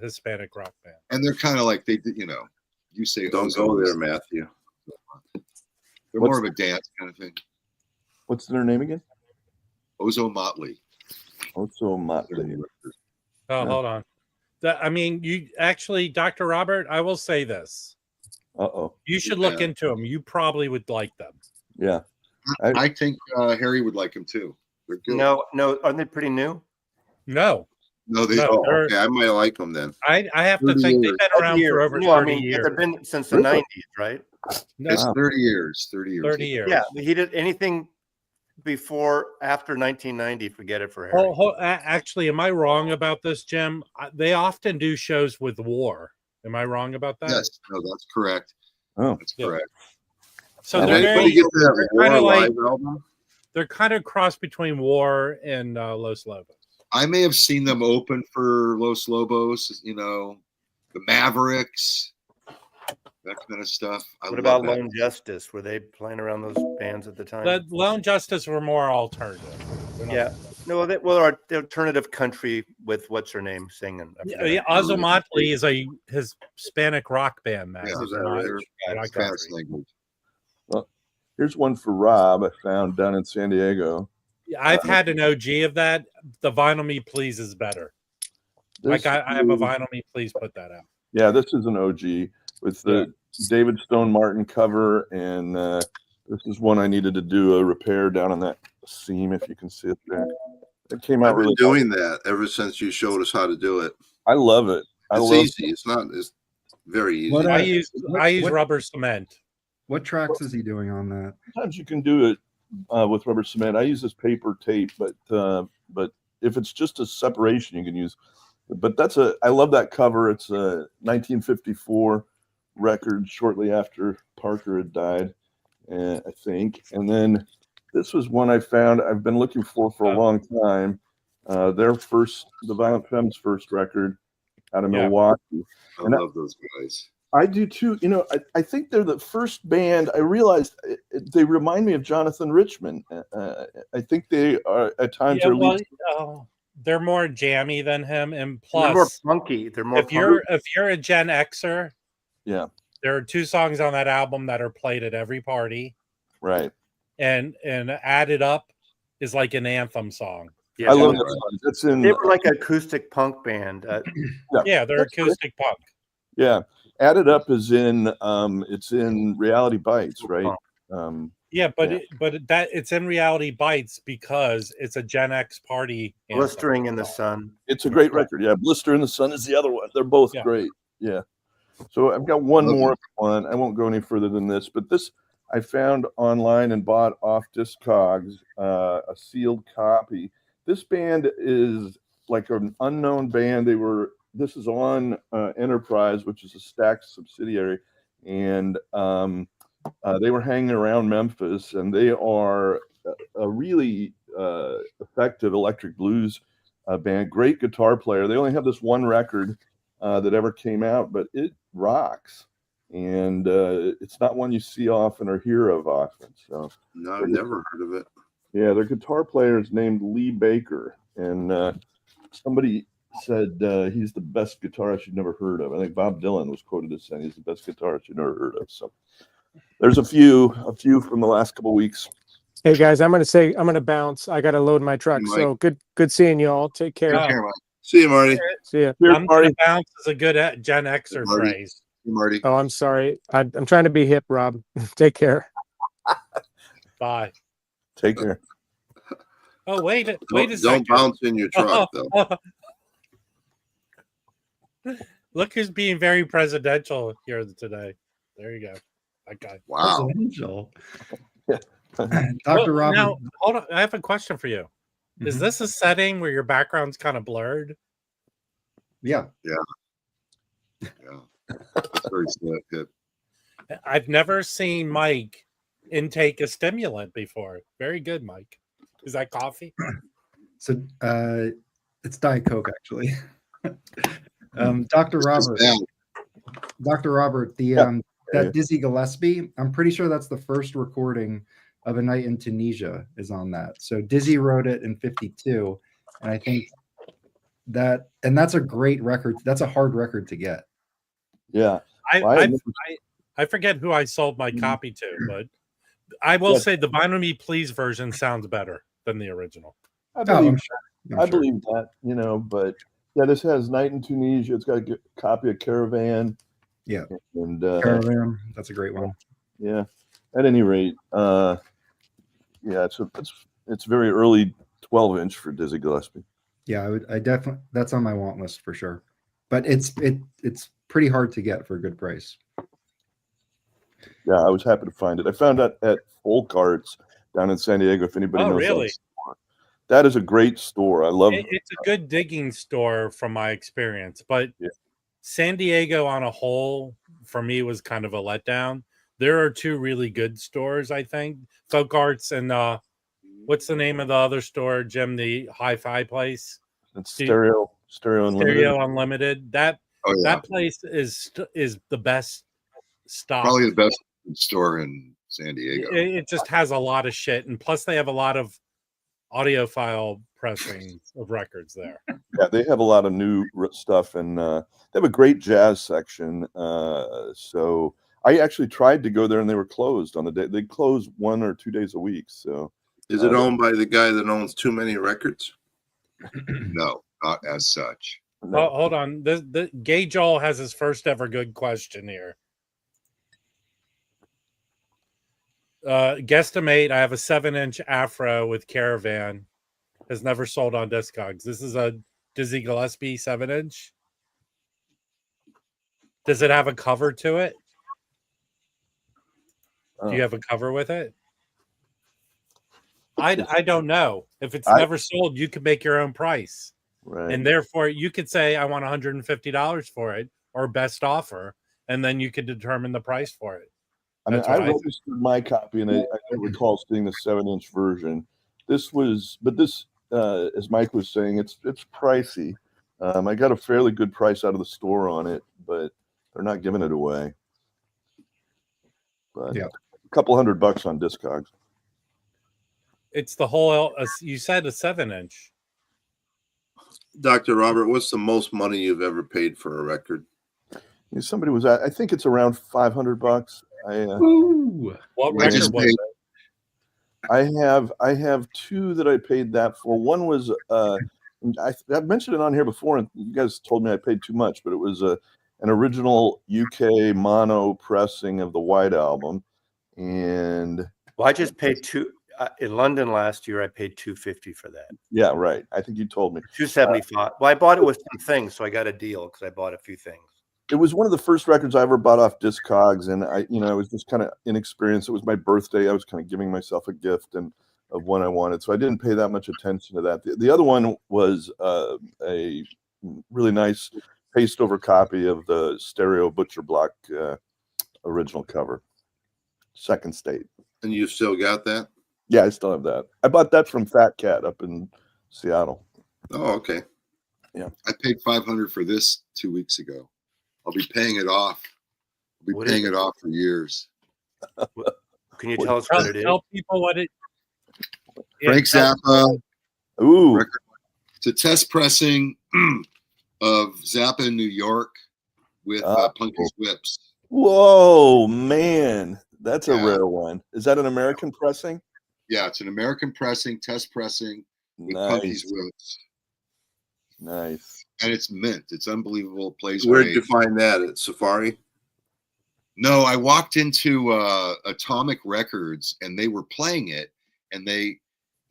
Hispanic rock band. And they're kind of like you say don't Ozo, go there, Matthew. They're more of a dance kind of thing. What's their name again? Ozo Motley. Ozo Motley. Oh, hold on. You actually, Dr. Robert, I will say this. Uh-oh. You should look into them. You probably would like them. Yeah. I think Harry would like them too. They're good. No, aren't they pretty new? No, No, they. no, Oh, they're- okay. I might like them then. I have to 30 think years. they've been around for over No, I 30 mean, years. they've been since the Really? 90s, right? No, It's Wow. 30 years. 30 years. 30 years. Yeah, he did anything after 1990. Forget it for Harry. Actually, am I wrong about this, Jim? They often do shows with War. Am I wrong about that? Yes. No, that's correct. Oh, That's Yeah. correct. So Did they're anybody very, get that they're War kinda like- live album? they're kind of cross between War and Los Lobos. I may have seen them open for Los Lobos, you know, the Mavericks, that kind of stuff. What about Lone Justice? Were they playing around those bands at the time? The Lone Justice were more alternative. They're not- Yeah. No, well, the alternative country with what's her name singing. I forgot Yeah, her name. Ozomatli is a Hispanic rock band, man. Yeah, They're not- they're they're not Spanish country. language. here's one for Rob I found down in San Diego. Yeah, I've had an OG of that. The Vinyl Me Please is better. This I have a is- Vinyl Me Please, put that out. Yeah, this is an OG with the David Stone Martin cover, and this is one I needed to do a repair down on that seam, if you can see it there. It came out I've been really. doing that ever since you showed us how to do it. I love it. It's easy. It's not. It's very easy. What, I use what- rubber cement. What tracks is he doing on that? Sometimes you can do it with rubber cement. I use this paper tape, but if it's just a separation, you can use. But I love that cover. It's a 1954 record, shortly after Parker had died, I think. And then this was one I found I've been looking for a long time. The Violent Femmes' first record out of Milwaukee. I And love those guys. I do too. You know, I think they're the first band. I realized they remind me of Jonathan Richman. I think they are at times. Yeah, are well, least- they're more jammy than him, and They're more plus, punky. They're more. if you're a Gen Xer, yeah, there are 2 songs on that album that are played at every party, right. and Added Up is like an anthem song. Yeah, I love they that song. That's in. were like an acoustic punk band. Yeah, they're That's acoustic punk. Yeah, Added Up is in. It's in Reality Bites, right? Yeah, but Yeah. it's in Reality Bites because it's a Gen X party. anthem. Blistering in the Sun. It's a great record. Yeah, Blister in the Sun is the other one. They're both great. Yeah. So I've got one more one. I won't go any further than this, but this I found online and bought off Discogs, a sealed copy. This band is like an unknown band. This is on Enterprise, which is a Stax subsidiary, and they were hanging around Memphis, and they are a really effective electric blues band. Great guitar player. They only have this one record that ever came out, but it rocks, and it's not one you see often or hear of often. So No, I've never heard of it. yeah, their guitar player is named Lee Baker, and somebody said he's the best guitarist you've never heard of. I think Bob Dylan was quoted as saying he's the best guitarist you've never heard of. So there's a few from the last couple of weeks. Hey guys, I'm gonna bounce. I gotta load my truck. Hey, So good seeing you all. Take care. Take care, Mike. See you, Marty. See ya. Here, I'm Marty. gonna bounce is a good Gen Xer Marty. phrase. Hey, Marty. Oh, I'm sorry. I'm trying to be hip, Rob. Take care. Bye. Take care. Oh, wait a Don't second. bounce in your truck, though. Look who's being very presidential here today. There you go. That guy. Wow. Presidential. Yeah. Dr. Robert. Now, hold on. I have a question for you. Is Mhm. this a setting where your background's kind of blurred? Yeah. Yeah. That's very hip. I've never seen Mike intake a stimulant before. Very good, Mike. Is that coffee? So it's Diet Coke, actually. Dr. Robert. Yeah. Dr. Robert, that Dizzy Gillespie, I'm pretty sure that's the first recording of A Night in Tunisia is on that. So Dizzy wrote it in 52, and I think that's a great record. That's a hard record to get. Yeah. I forget who I sold my copy to, but I will say the Vinyl Me Please version sounds better than the original. I Oh, believe, I'm sure. I'm I sure. believe that, but yeah, this has Night in Tunisia. It's got a copy of Caravan. Yeah. And Caravan, that's a great one. yeah. at any rate, yeah, it's very early 12-inch for Dizzy Gillespie. Yeah, I definitely, that's on my want list for sure. But it's pretty hard to get for a good price. Yeah, I was happy to find it. I found it at Folk Arts down in San Diego. If anybody knows really? that is a great store. I love. It's a good digging store from my experience, but Yeah. San Diego on a whole for me was kind of a letdown. There are two really good stores, I think, Folk Arts and what's the name of the other store, Jim? The hi-fi place. It's Stereo Unlimited. Stereo Unlimited. That place is the best stock. Probably the best store in San Diego. It just has a lot of shit, and plus they have a lot of audiophile pressings of records there. Yeah, they have a lot of new stuff, and they have a great jazz section. So I actually tried to go there, and they were closed on the day. They close 1 or 2 days a week. So is it owned by the guy that owns Too Many Records? No, not as such. No. Oh, hold on. The Gay Joel has his first ever good question here. Guesstimate, I have a 7-inch Afro with Caravan. Has never sold on Discogs. This is a Dizzy Gillespie 7-inch. Does it have a cover to it? Do you have a cover with it? I don't know. If it's never sold, you could make your own price. Right. And therefore, you could say, I want $150 for it, or best offer, and then you could determine the price for it. I mean, I registered my copy, and I recall seeing the 7-inch version. This, as Mike was saying, it's pricey. I got a fairly good price out of the store on it, but they're not giving it away. But yeah, a couple $100 on Discogs. It's the whole. You said a 7-inch. Dr. Robert, what's the most money you've ever paid for a record? Somebody was at, I think it's around $500. What record was it? I have two that I paid that for. One was I've mentioned it on here before, and you guys told me I paid too much, but it was an original UK mono pressing of the White Album, and I just paid in London last year. I paid $250 for that. Yeah, right. I think you told me $275. Well, I bought it with some things, so I got a deal because I bought a few things. It was one of the first records I ever bought off Discogs, and I was just kind of inexperienced. It was my birthday. I was kind of giving myself a gift of one I wanted, so I didn't pay that much attention to that. The other one was a really nice paste over copy of the Stereo Butcher Block original cover, Second State. And you still got that? Yeah, I still have that. I bought that from Fat Cat up in Seattle. Oh, okay. Yeah, I paid $500 for this 2 weeks ago. I'll be paying it off. I'll be paying it off for years. Can you tell us what it is? Tell people what it. Frank Zappa. Ooh, Record. It's a test pressing of Zappa in New York with Punky's Whips. Whoa, man, that's a rare one. Is that an American pressing? Yeah, it's an American pressing, test pressing with Punky's Whips. Nice. And it's mint. It's unbelievable. It plays. Where did you find that? At Safari? No, I walked into Atomic Records and they were playing it, and they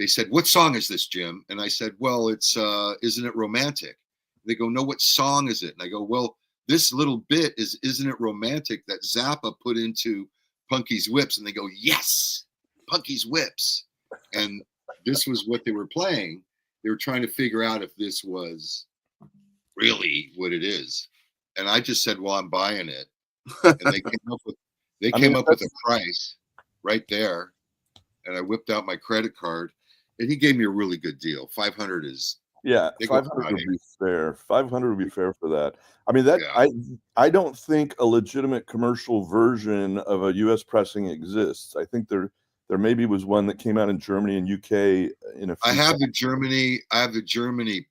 said, "What song is this, Jim?" And I said, "Well, it's Isn't It Romantic?" They go, "No, what song is it?" And I go, "Well, this little bit is Isn't It Romantic that Zappa put into Punky's Whips." And they go, "Yes, Punky's Whips." And this was what they were playing. They were trying to figure out if this was really what it is. And I just said, "Well, I'm buying it." And they came up with a price right there. And I whipped out my credit card, and he gave me a really good deal. 500 is. Yeah, 500 would be fair. 500 would be fair for that. I mean, I don't think a legitimate commercial version of a U.S. pressing exists. I think there maybe was one that came out in Germany and UK. I have the Germany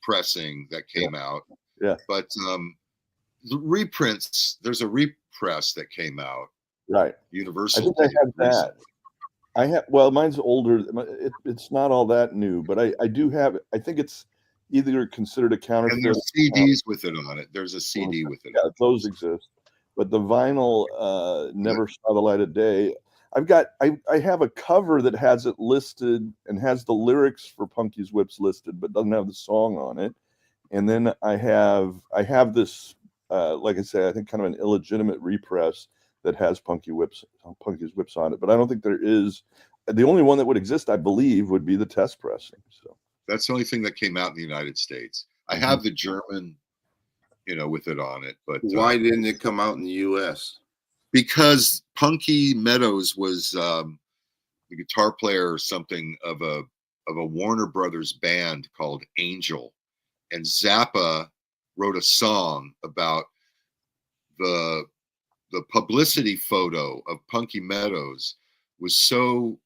pressing that came out. Yeah, but the reprints. There's a repress that came out. Right. Universal. I think I have that. Well, mine's older. It's not all that new, but I do have. I think it's either considered a counterfeit. And there's CDs with it on it. There's a CD with it. Yeah, those exist. but the vinyl never saw the light of day. I have a cover that has it listed and has the lyrics for Punky's Whips listed, but doesn't have the song on it. And then I have this, like I say, I think kind of an illegitimate repress that has Punky's Whips on it. But I don't think there is. The only one that would exist, I believe, would be the test pressing. So that's the only thing that came out in the United States. I have the German, with it on it. But why didn't it come out in the U.S.? Because Punky Meadows was the guitar player or something of a Warner Brothers band called Angel, and Zappa wrote a song about the publicity photo of Punky Meadows was so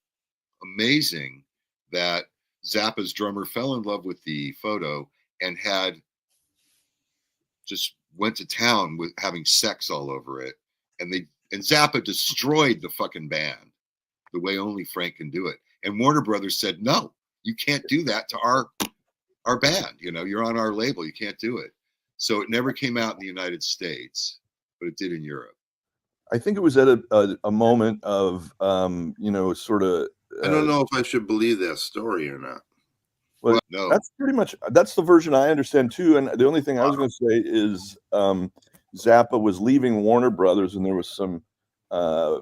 amazing that Zappa's drummer fell in love with the photo and just went to town with having sex all over it. And Zappa destroyed the fucking band the way only Frank can do it. And Warner Brothers said, no, you can't do that to our band. You're on our label. You can't do it. So it never came out in the United States, but it did in Europe. I think it was at a moment of, sort of. I don't know if I should believe that story or not. Well, no, that's the version I understand too. And the only thing I was going to say is Zappa was leaving Warner Brothers, and there was some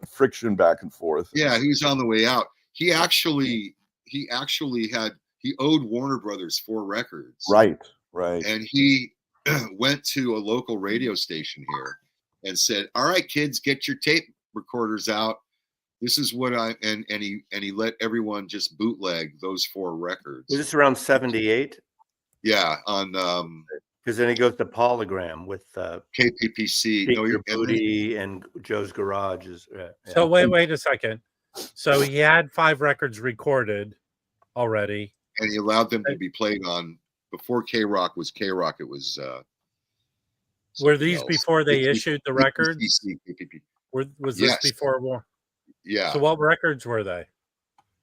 friction back and forth. Yeah, he was on the way out. He actually owed Warner Brothers 4 records. Right. And he went to a local radio station here and said, "All right, kids, get your tape recorders out. This is what and he let everyone just bootleg those 4 records." Was this around 78? Yeah, on because then he goes to Polygram with KPPC. No, Your Booty and Joe's Garage. So wait a second. So he had 5 records recorded already, and he allowed them to be played on before K-Rock was K-Rock. It was. Were these before they issued the records? Was this Yes. before war? Yeah. So what records were they?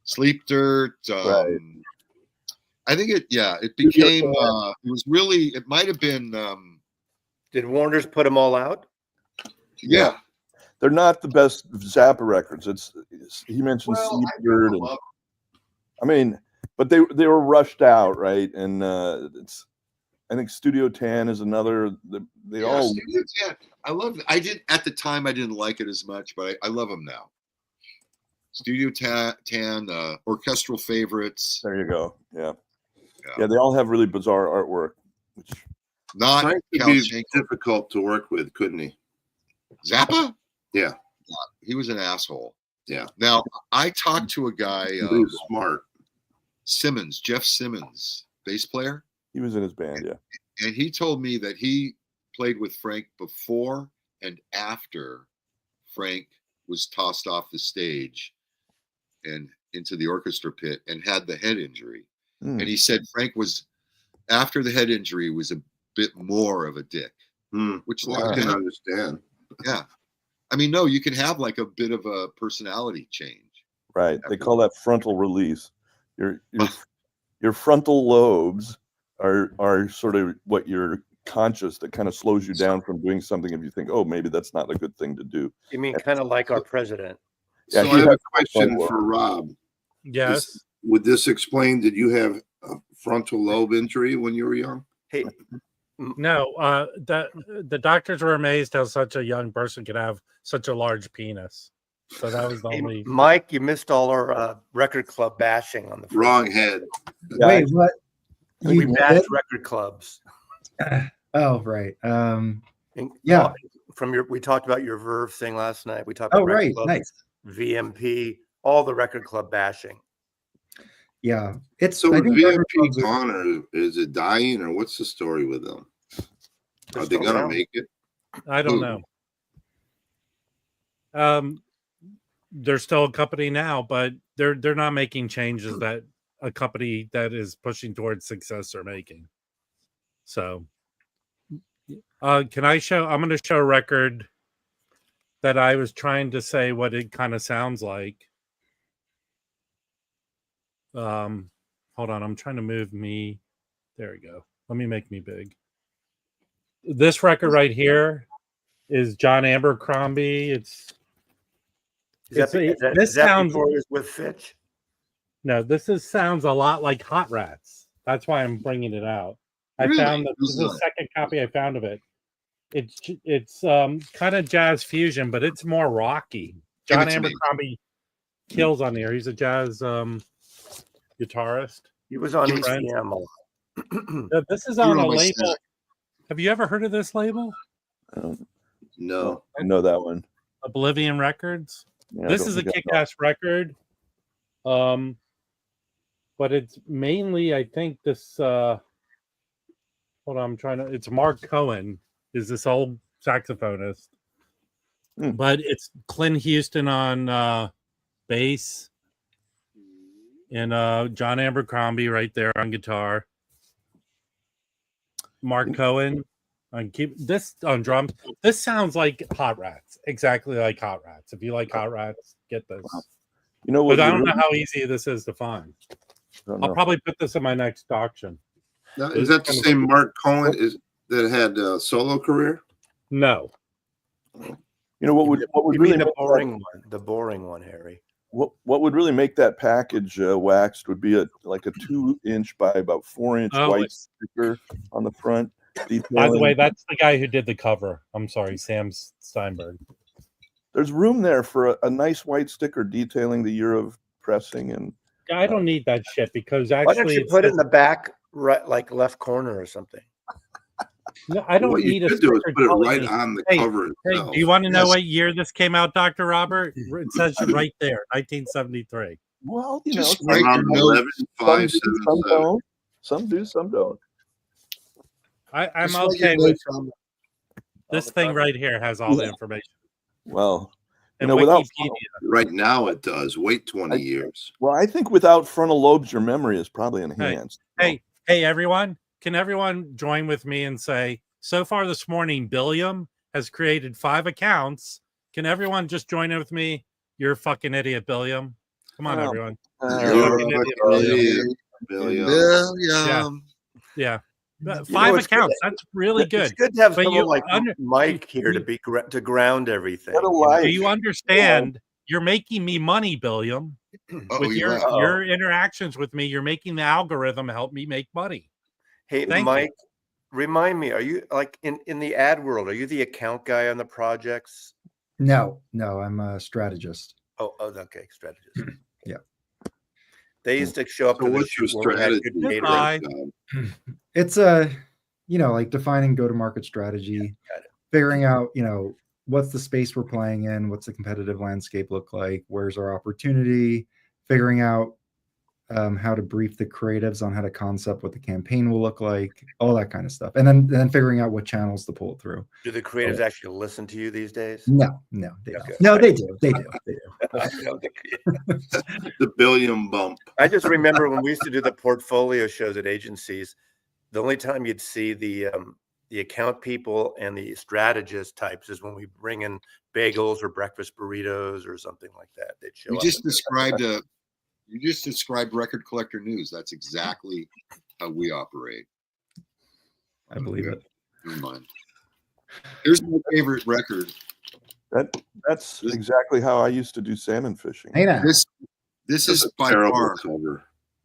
Sleep Dirt. Right. I think it became. It was really. It might have been. Did Warner's put them all out? Yeah. They're not the best Zappa records. He mentioned Sleep Dirt, but they were rushed out, right? And I think Studio Tan is another. They all. Studio Tan. I love. I did at the time. I didn't like it as much, but I love them now. Studio Tan, Orchestral Favorites. There you go. Yeah, they all have really bizarre artwork. Which not Frank could be difficult to work with, couldn't he? Zappa? Yeah. He was an asshole. Yeah. Now, I talked to a guy. He was smart. Jeff Simmons, bass player. He was in his band, yeah. And he told me that he played with Frank before and after Frank was tossed off the stage and into the orchestra pit and had the head injury. And he said Frank was, after the head injury, was a bit more of a dick. Which I can understand. Yeah. I mean, no, you can have like a bit of a personality change. Right. They call that frontal release. Your frontal lobes are sort of what you're conscious that kind of slows you down from doing something if you think, oh, maybe that's not a good thing to do. You mean kind of like our president? Yeah, so I have a question for Rob. Yes. Would this explain, did you have a frontal lobe injury when you were young? Hey, no, the doctors were amazed how such a young person could have such a large penis. So that was the only. Mike, you missed all our record club bashing on the wrong head. Wait, what? We bashed record clubs. Oh, right. Yeah. We talked about your Verve thing last night. We talked about right, clubs, nice. VMP, all the record club bashing. Yeah, it's so. VMP gone, or is it dying, or what's the story with them? Are they gonna make it? I don't know. They're still a company now, but they're not making changes that a company that is pushing towards success are making. So, can I show? I'm going to show a record that I was trying to say what it kind of sounds like. Hold on, I'm trying to move me. There we go. Let me make me big. This record right here is John Abercrombie. Is that before it was with Fitch? No, this sounds a lot like Hot Rats. That's why I'm bringing it out. I found this is the second copy I found of it. It's kind of jazz fusion, but it's more rocky. John Abercrombie kills on here. He's a jazz guitarist. He was on ECM a lot. This is on a label. Have you ever heard of this label? No, I know that one. Oblivion Records. Yeah, This is a kick-ass record. But it's mainly, I think, this. Hold on, it's Mark Cohen. Is this old saxophonist? But it's Clint Houston on bass, and John Abercrombie right there on guitar. Mark Cohen on on drums. This sounds like Hot Rats, exactly like Hot Rats. If you like Hot Rats, get this. You know what? But I don't know how easy this is to find. I'll probably put this in my next auction. Now, is that the same Mark Cohen that had a solo career? No. You know what would really the boring one, Harry. What would really make that package waxed would be like a 2-inch by about 4-inch white sticker on the front. By the way, that's the guy who did the cover. I'm sorry, Sam Steinberg. There's room there for a nice white sticker detailing the year of pressing, and I don't need that shit because actually, why don't you put it in the back, right, like left corner or something? No, I don't need a sticker. Put it right on the cover. Hey, do you want to know what year this came out, Dr. Robert? It says right there, 1973. Well, you just know, around 11, 5, 7, some don't. Some do, some don't. I'm okay with this thing right here. Has all the information. Well, and without right now it does. Wait 20 years. Well, I think without frontal lobes, your memory is probably enhanced. Hey, everyone! Can everyone join with me and say, so far this morning, Billiam has created 5 accounts. Can everyone just join in with me? You're a fucking idiot, Billiam. Come on, everyone. You're a fucking idiot, Billiam. Yeah. 5 accounts. That's really good. It's good to have someone like Mike here to ground everything. Do you understand? You're making me money, Billiam. With your interactions with me, you're making the algorithm help me make money. Hey, Mike, remind me, are you like in the ad world? Are you the account guy on the projects? No, I'm a strategist. Oh, okay, strategist. Yeah. They used to show up to the shoot where we had good data. It's like defining go-to-market strategy, figuring out, what's the space we're playing in, what's the competitive landscape look like, where's our opportunity, figuring out how to brief the creatives on how to concept what the campaign will look like, all that kind of stuff, and then figuring out what channels to pull it through. Do the creatives actually listen to you these days? No, they don't. No, they do. They do. The Billiam bump. I just remember when we used to do the portfolio shows at agencies, the only time you'd see the account people and the strategist types is when we bring in bagels or breakfast burritos or something like that. They'd show up. You just described Record Collector News. That's exactly how we operate. I believe it. Never mind. Here's my favorite record. That's exactly how I used to do salmon fishing. Hey, now. This is by far cover.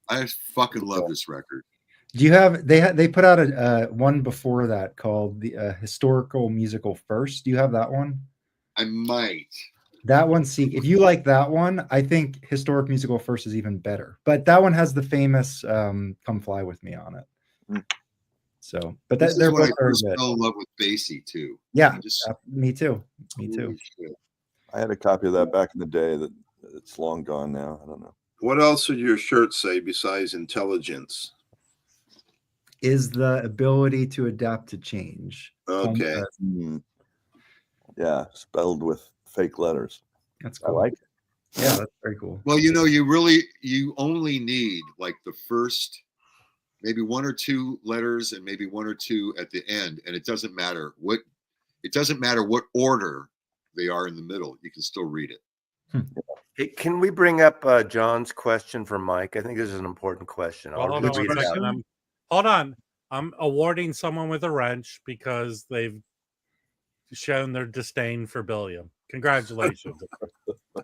I fucking love this record. Do you have they put out a one before that called the Historical Musical First? Do you have that one? I might. That one, if you like that one, I think Historic Musical First is even better. But that one has the famous "Come Fly with Me" on it. So, but they're both very good. I fell in love with Basie too. Yeah, me too. I had a copy of that back in the day. That it's long gone now. I don't know. What else would your shirt say besides intelligence? Is the ability to adapt to change. Okay. Yeah, spelled with fake letters. That's cool. I like it. Yeah, that's very cool. Well, you only need like the first maybe 1 or 2 letters and maybe 1 or 2 at the end, and it doesn't matter what order they are in the middle. You can still read it. Hey, can we bring up John's question for Mike? I think this is an important question. Hold on. I'm awarding someone with a wrench because they've shown their disdain for Billiam. Congratulations.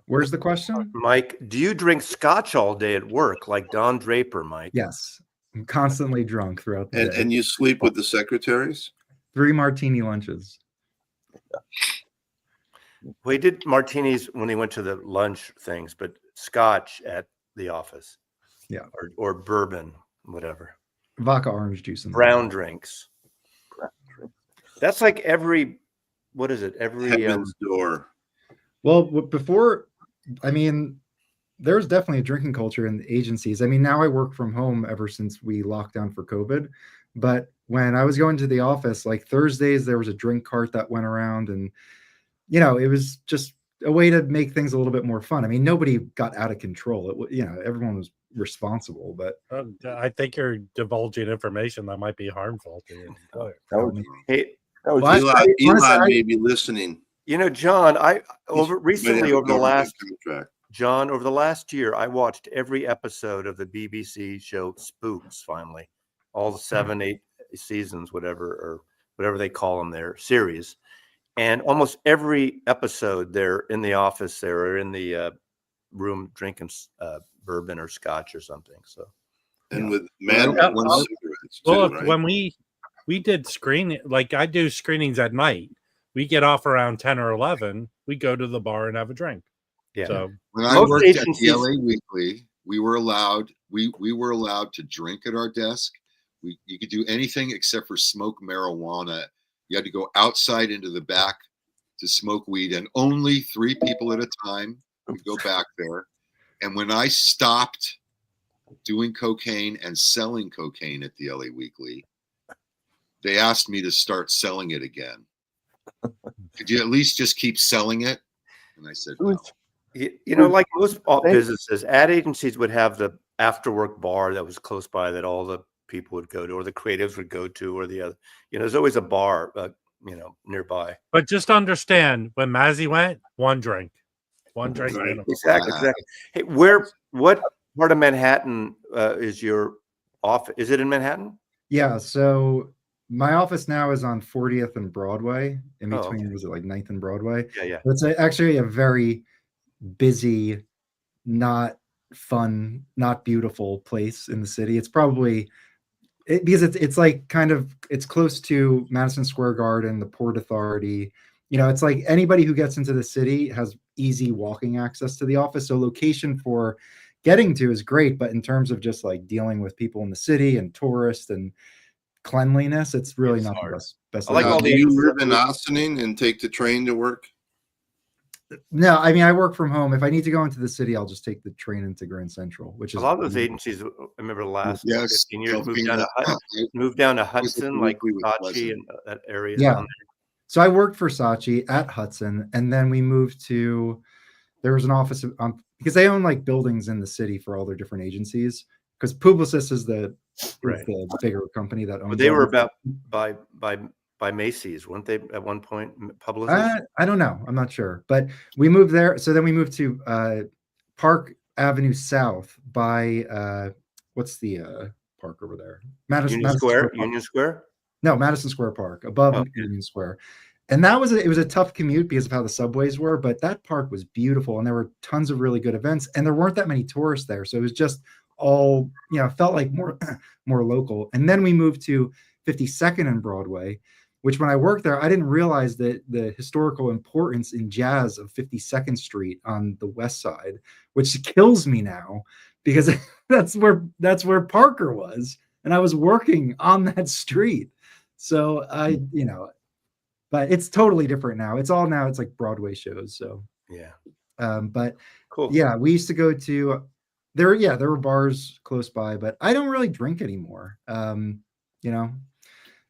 Where's the question? Mike, do you drink scotch all day at work like Don Draper, Mike? Yes. I'm constantly drunk throughout the day. And you sleep with the secretaries? 3 martini lunches. Well, he did martinis when he went to the lunch things, but scotch at the office. Yeah. Or bourbon, whatever. Vodka orange juice in there. Brown drinks. That's like every, what is it? Every Heaven's door. Well, before, I mean, there's definitely a drinking culture in the agencies. I mean, now I work from home ever since we locked down for COVID. But when I was going to the office, like Thursdays, there was a drink cart that went around, and, you know, it was just a way to make things a little bit more fun. I mean, nobody got out of control. It, you know, everyone was responsible, but I think you're divulging information that might be harmful to your employer. Hey, Elon may be listening. you know, John, over the last year, I watched every episode of the BBC show Spooks. Finally, all the 7, 8 seasons, whatever they call them, their series, and almost every episode they're in the office, they're in the room drinking bourbon or scotch or something. So, and with cigarettes too, well, right? when we did screening, like I do screenings at night, we get off around 10 or 11. We go to the bar and have a drink. yeah. So When I worked at the LA Weekly, we were allowed to drink at our desk. You could do anything except for smoke marijuana. You had to go outside into the back to smoke weed, and only 3 people at a time could go back there. And when I stopped doing cocaine and selling cocaine at the LA Weekly, they asked me to start selling it again. Could you at least just keep selling it? And I said, no. You know, like most businesses, ad agencies would have the after work bar that was close by that all the people would go to, or the creatives would go to, or the other. You know, there's always a bar, you know, nearby. but just understand, when Mazzy went, one drink. Right. Minimum. Exactly. Hey, what part of Manhattan is your office? Is it in Manhattan? yeah. So my office now is on 40th and Broadway. In Oh, between, okay. was it like 9th and Broadway? Yeah. It's actually a very busy, not fun, not beautiful place in the city. It's probably because it's like kind of, it's close to Madison Square Garden, the Port Authority. You know, it's like anybody who gets into the city has easy walking access to the office. So location for getting to is great, but in terms of just like dealing with people in the city and tourists and cleanliness, it's really not the best. I like all Do you live in Ossining and take the train to work? No, I mean, I work from home. If I need to go into the city, I'll just take the train into Grand Central, which is A lot of those agencies, I remember the last Yes, 15 years, Delphina. moved down to Hudson, like Weekly with Saatchi Pleasant. and that area. Yeah. down So I worked for Saatchi at Hudson, and then we moved to, there was an office because they own like buildings in the city for all their different agencies. Because Publicis is the bigger company that owns. But they all were the- about by Macy's, weren't they at one point? Publicis. I don't know. I'm not sure. But we moved there. So then we moved to Park Avenue South by what's the park over there? Madison Square. Park. Union Square. No, Madison Square Park, above Union Square. And that was it was a tough commute because of how the subways were, but that park was beautiful and there were tons of really good events and there weren't that many tourists there. So it was just all, you know, felt like more local. And then we moved to 52nd and Broadway, which when I worked there, I didn't realize that the historical importance in jazz of 52nd Street on the west side, which kills me now because that's where Parker was. And I was working on that street. So you know, but it's totally different now. It's like Broadway shows. So yeah. But Cool. Yeah, we used to go to there were bars close by, but I don't really drink anymore. You know,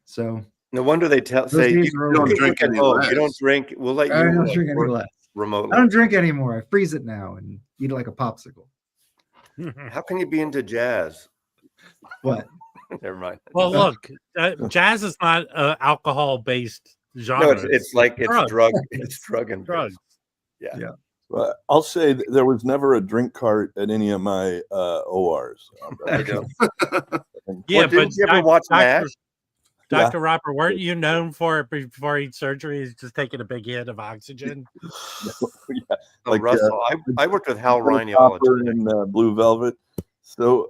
so no wonder they say you don't drink any less. You don't drink. We'll let you. I don't drink any less. Remotely. I don't drink anymore. I freeze it now and eat it like a popsicle. How can you be into jazz? What? Never mind. Well, look, jazz is not alcohol-based genre. No, it's like drugs. drug. It's drug and drugs. Yeah. Well, I'll say that there was never a drink cart at any of my ORs. I don't. Yeah, Well, didn't you ever watch MASH? Dr. Robert, weren't you known for before each surgery is just taking a big hit of oxygen? So Russell, I worked with Hal Riney in Blue Velvet. So,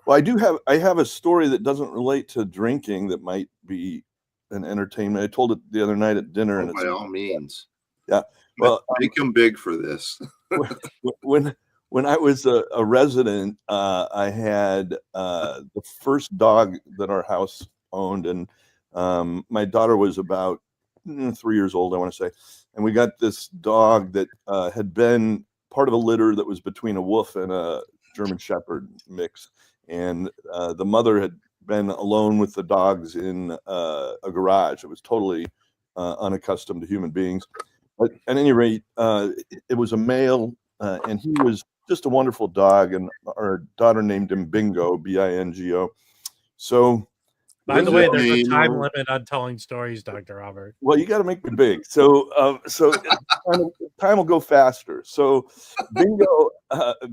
well, I have a story that doesn't relate to drinking that might be an entertainment. I told it the other night at dinner, and by all means, yeah. Well, make them big for this. when I was a resident, I had the first dog that our house owned, and my daughter was about 3 years old, I want to say, and we got this dog that had been part of a litter that was between a wolf and a German Shepherd mix, and the mother had been alone with the dogs in a garage. It was totally unaccustomed to human beings. But at any rate, it was a male, and he was just a wonderful dog, and our daughter named him Bingo, Bingo. So, by the way, there's a time limit on telling stories, Dr. Robert. Well, you got to make me big. So time will go faster. So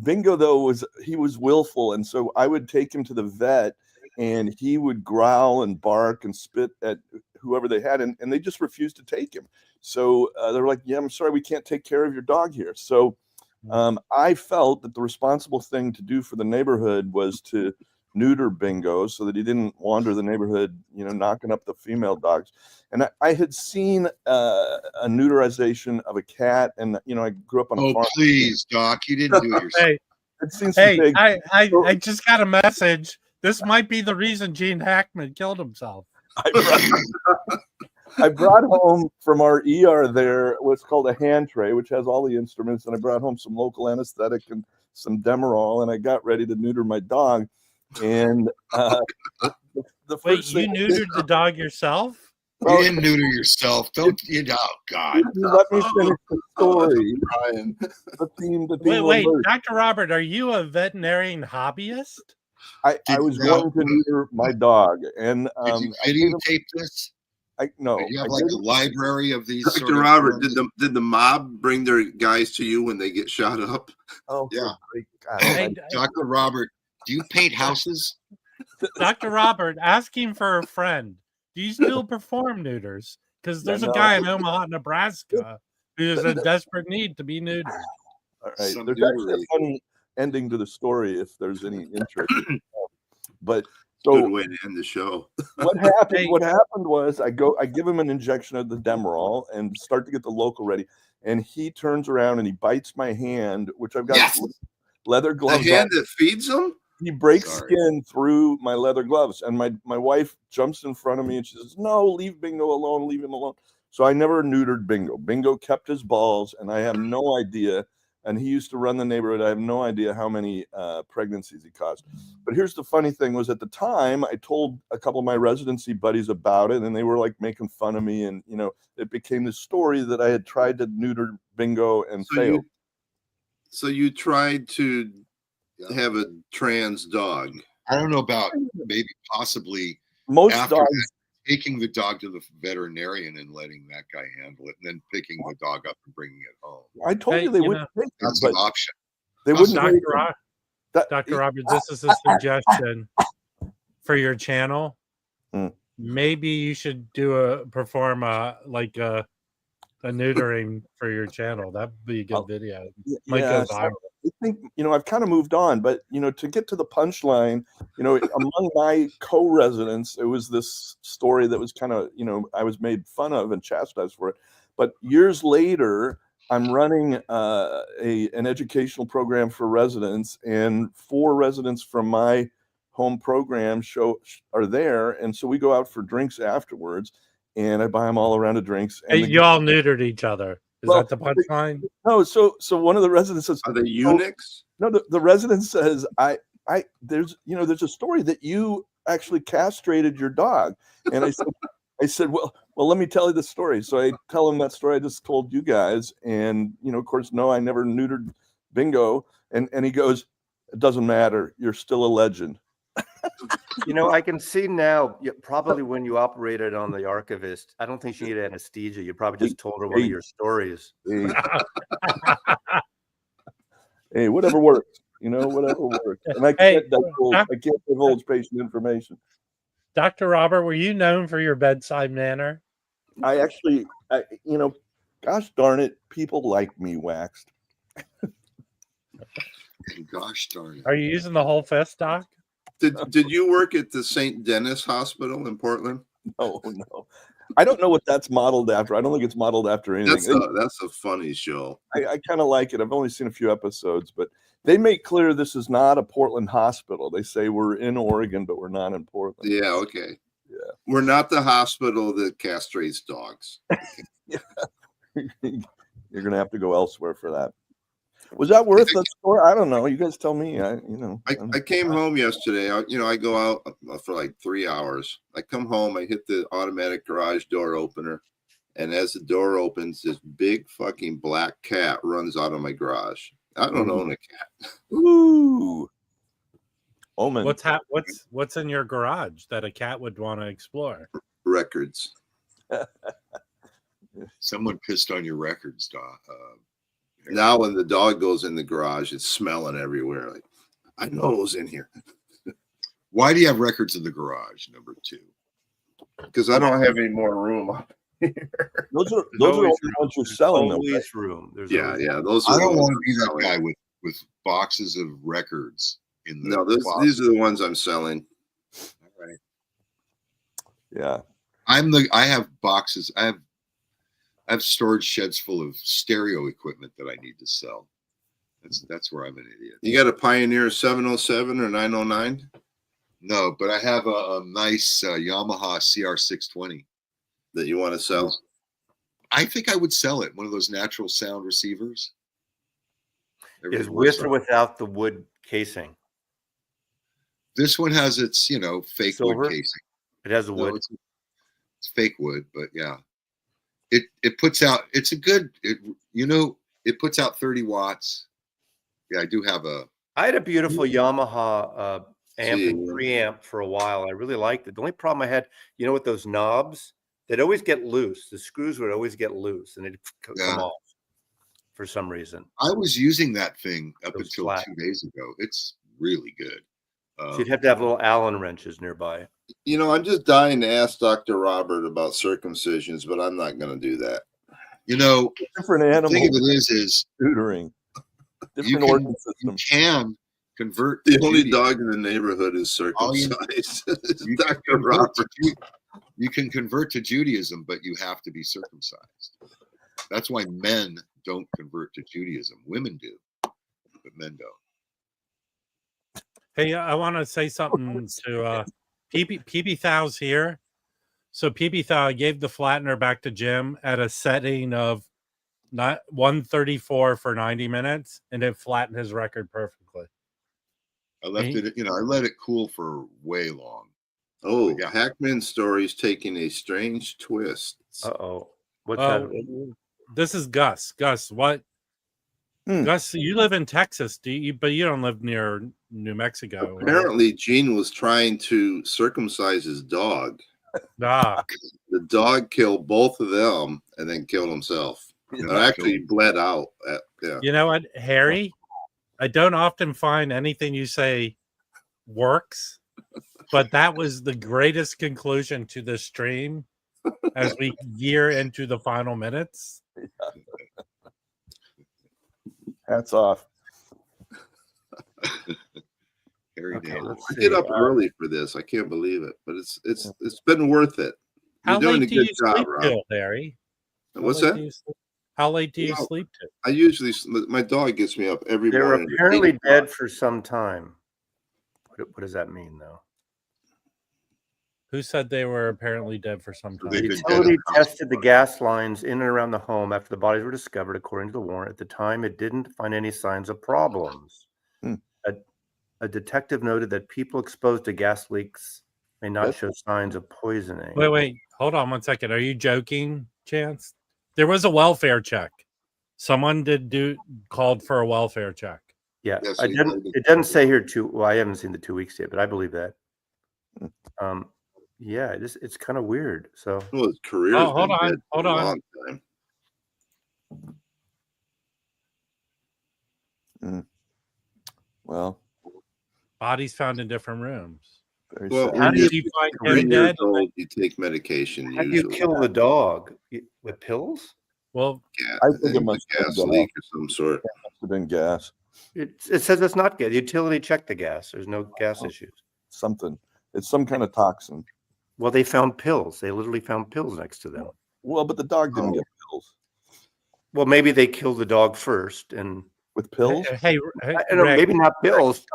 Bingo though was willful, and so I would take him to the vet, and he would growl and bark and spit at whoever they had, and they just refused to take him. So they were like, "Yeah, I'm sorry, we can't take care of your dog here." So I felt that the responsible thing to do for the neighborhood was to neuter Bingo so that he didn't wander the neighborhood, knocking up the female dogs. And I had seen a neuterization of a cat, and I grew up on a farm. Oh, please, Doc, you didn't do it yourself. I just got a message. This might be the reason Gene Hackman killed himself. I brought home from our ER there what's called a hand tray, which has all the instruments, and I brought home some local anesthetic and some Demerol, and I got ready to neuter my dog. And the first you neutered the dog yourself? You didn't neuter yourself. Don't God. Let me finish the story, Brian. Wait, Dr. Robert, are you a veterinarian hobbyist? I was going to neuter my dog, and did you videotape this? No. Did you have like a library of these? Dr. Robert, did the mob bring their guys to you when they get shot up? Oh yeah. Hey, Dr. Robert, do you paint houses? Dr. Robert, asking for a friend. Do you still perform neuters? Because there's a guy in Omaha, Nebraska, who is in desperate need to be neutered. All right. There's actually a funny ending to the story if there's any interest. But so good way to end the show. What happened was I give him an injection of the Demerol and start to get the local ready, and he turns around and he bites my hand, which I've got leather gloves. The hand that feeds him? He breaks skin through my leather gloves, and my wife jumps in front of me and she says, "No, leave Bingo alone, leave him alone." So I never neutered Bingo. Bingo kept his balls, and I have no idea. And he used to run the neighborhood. I have no idea how many pregnancies he caused. But here's the funny thing was at the time, I told a couple of my residency buddies about it, and they were like making fun of me. And, it became this story that I had tried to neuter Bingo and failed. So you tried to have a trans dog. I don't know about maybe possibly most after dogs. That, taking the dog to the veterinarian and letting that guy handle it, and then picking the dog up and bringing it home. I told you they wouldn't take it. That's an option. They wouldn't. Dr. Robert, this is a suggestion for your channel. Maybe you should perform a neutering for your channel. That'd be a good video. Might go viral. I think, I've kind of moved on, but, to get to the punchline, among my co-residents, it was this story that was kind of, I was made fun of and chastised for it. But years later, I'm running an educational program for residents, and 4 residents from my home program are there. And so we go out for drinks afterwards, and I buy them all a round of drinks. And you all neutered each other. Is that the punchline? No, so one of the residents says, "Are they eunuchs?" No, the resident says, there's a story that you actually castrated your dog." And I said, well, let me tell you the story. So I tell him that story I just told you guys, and of course, no, I never neutered Bingo. And he goes, "It doesn't matter. You're still a legend." I can see now, probably when you operated on the archivist, I don't think she needed anesthesia. You probably just told her one of your stories. Hey, whatever works, whatever works. And I can't divulge patient information. Dr. Robert, were you known for your bedside manner? I actually, gosh darn it, people like me waxed. Gosh darn it. Are you using the whole fist, Doc? Did you work at the St. Denis Hospital in Portland? Oh no, I don't know what that's modeled after. I don't think it's modeled after anything. That's a funny show. I kind of like it. I've only seen a few episodes, but they make clear this is not a Portland hospital. They say we're in Oregon, but we're not in Portland. Yeah, okay. Yeah. We're not the hospital that castrates dogs. You're gonna have to go elsewhere for that. Was that worth the story? I don't know. You guys tell me. I came home yesterday. I go out for like 3 hours. I come home. I hit the automatic garage door opener, and as the door opens, this big fucking black cat runs out of my garage. I don't own a cat. Ooh. Omen. What's in your garage that a cat would want to explore? Records. Someone pissed on your records, Doc. Now when the dog goes in the garage, it's smelling everywhere. Like, I know it was in here. Why do you have records in the garage? Number 2. Because I don't have any more room up here. Those are the ones you're selling. Always room. There's Yeah. Those. I don't want to be that guy with boxes of records in the. No, these are the ones I'm selling. All right. Yeah. I have boxes. I have storage sheds full of stereo equipment that I need to sell. That's where I'm an idiot. You got a Pioneer 707 or 909? No, but I have a nice Yamaha CR620 that you want to sell. I think I would sell it. One of those natural sound receivers. Is with or without the wood casing? This one has its, fake Silver? wood casing. It has the wood. It's fake wood, but yeah. It puts out, it puts out 30 watts. Yeah, I do have I had a beautiful Yamaha amp and preamp for a while. I really liked it. The only problem I had, with those knobs, they'd always get loose. The screws would always get loose and it'd come off for some reason. I was using that thing up until 2 days ago. It's really good. So you'd have to have little Allen wrenches nearby. I'm just dying to ask Dr. Robert about circumcisions, but I'm not going to do that. Different animals. The thing of it is tutoring. Different organ system. You can convert. The only dog in the neighborhood is circumcised. Dr. Robert. You can convert to Judaism, but you have to be circumcised. That's why men don't convert to Judaism. Women do, but men don't. Hey, I want to say something to PB Thou's here. So PB Thou gave the flattener back to Jim at a setting of 134 for 90 minutes, and it flattened his record perfectly. I left it, I let it cool for way long. Oh, yeah. Hackman's story's taking a strange twist. Uh-oh. What's that? This is Gus. Gus, what? Gus, you live in Texas, but you don't live near New Mexico. Apparently, Gene was trying to circumcise his dog. The dog killed both of them and then killed himself. And actually bled out. Yeah. You know what, Harry? I don't often find anything you say works, but that was the greatest conclusion to the stream as we gear into the final minutes. Hats off. Okay, I get up early for this. I can't believe it, but it's been worth it. You're doing a good job, Rob. Harry? What's that? How late do you sleep to? I usually, my dog gets me up every morning. They're apparently dead for some time. What does that mean, though? Who said they were apparently dead for some time? The utility tested the gas lines in and around the home after the bodies were discovered, according to the warrant. At the time, it didn't find any signs of problems. A detective noted that people exposed to gas leaks may not show signs of poisoning. Wait. Hold on 1 second. Are you joking, Chance? There was a welfare check. Someone called for a welfare check. Yeah, yes, it doesn't say here well, I haven't seen the 2 weeks yet, but I believe that. Yeah, it's kind of weird. So his career. Hold on. Well, bodies found in different rooms. Very Well, sad. How when do you- Do you find you're him 10 years dead? old, you take medication How do you usually. kill the dog? With pills? Well, I think it must a have gas been leak or some sort. must have been gas. It says it's not gas. Utility checked the gas. There's no gas issues. Something. It's some kind of toxin. Well, they found pills. They literally found pills next to them. Well, but the dog didn't Oh. get pills. Well, maybe they killed the dog first, and With pills? hey, I don't know, Rick, maybe not pills.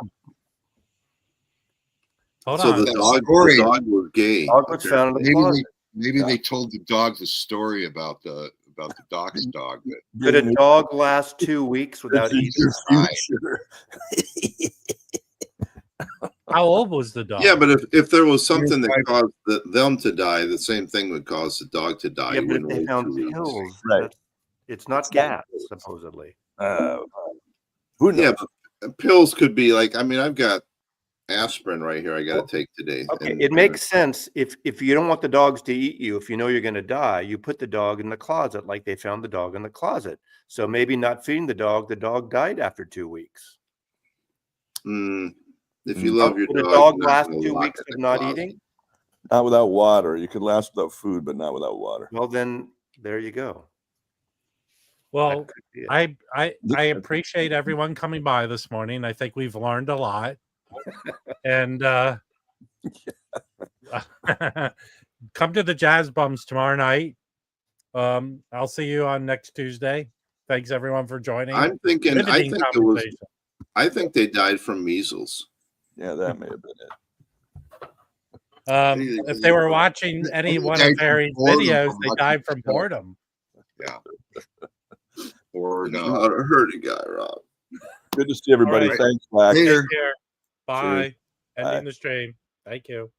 hold So on. the That dog story- was gay. Dog was found in the closet. Maybe they told the dogs a story about the doc's dog. That Could a dog last 2 weeks without This eating? is your future. How old was the dog? Yeah, but if there was something that caused them to die, the same thing would cause the dog to die. Yeah, You but if wouldn't they wait found 2 weeks. pills, Right. it's not gas, supposedly. Who knows? Yeah, but pills could be like, I mean, I've got aspirin right here I got to take today. Okay, and- it makes sense if you don't want the dogs to eat you, if you know you're going to die, you put the dog in the closet like they found the dog in the closet. So maybe not feeding the dog died after 2 weeks. If you love your Would a dog, dog you're not last gonna 2 lock weeks it of in the not closet. eating? Not without water. You could last without food, but not without water. Well, then there you go. Well, That could be it. I appreciate everyone coming by this morning. I think we've learned a lot. And come to the Jazz Bums tomorrow night. I'll see you on next Tuesday. Thanks everyone for joining. I'm thinking, Riveting conversation. I think they died from measles. Yeah, that may have been it. If they were watching any one of Harry's videos, they died from boredom. Yeah. Or Not no. a hurting guy, Rob. Good to see everybody. All right. Thanks, Black. Later. Take care. Bye. Cheers. Ending Bye. the stream. Thank you.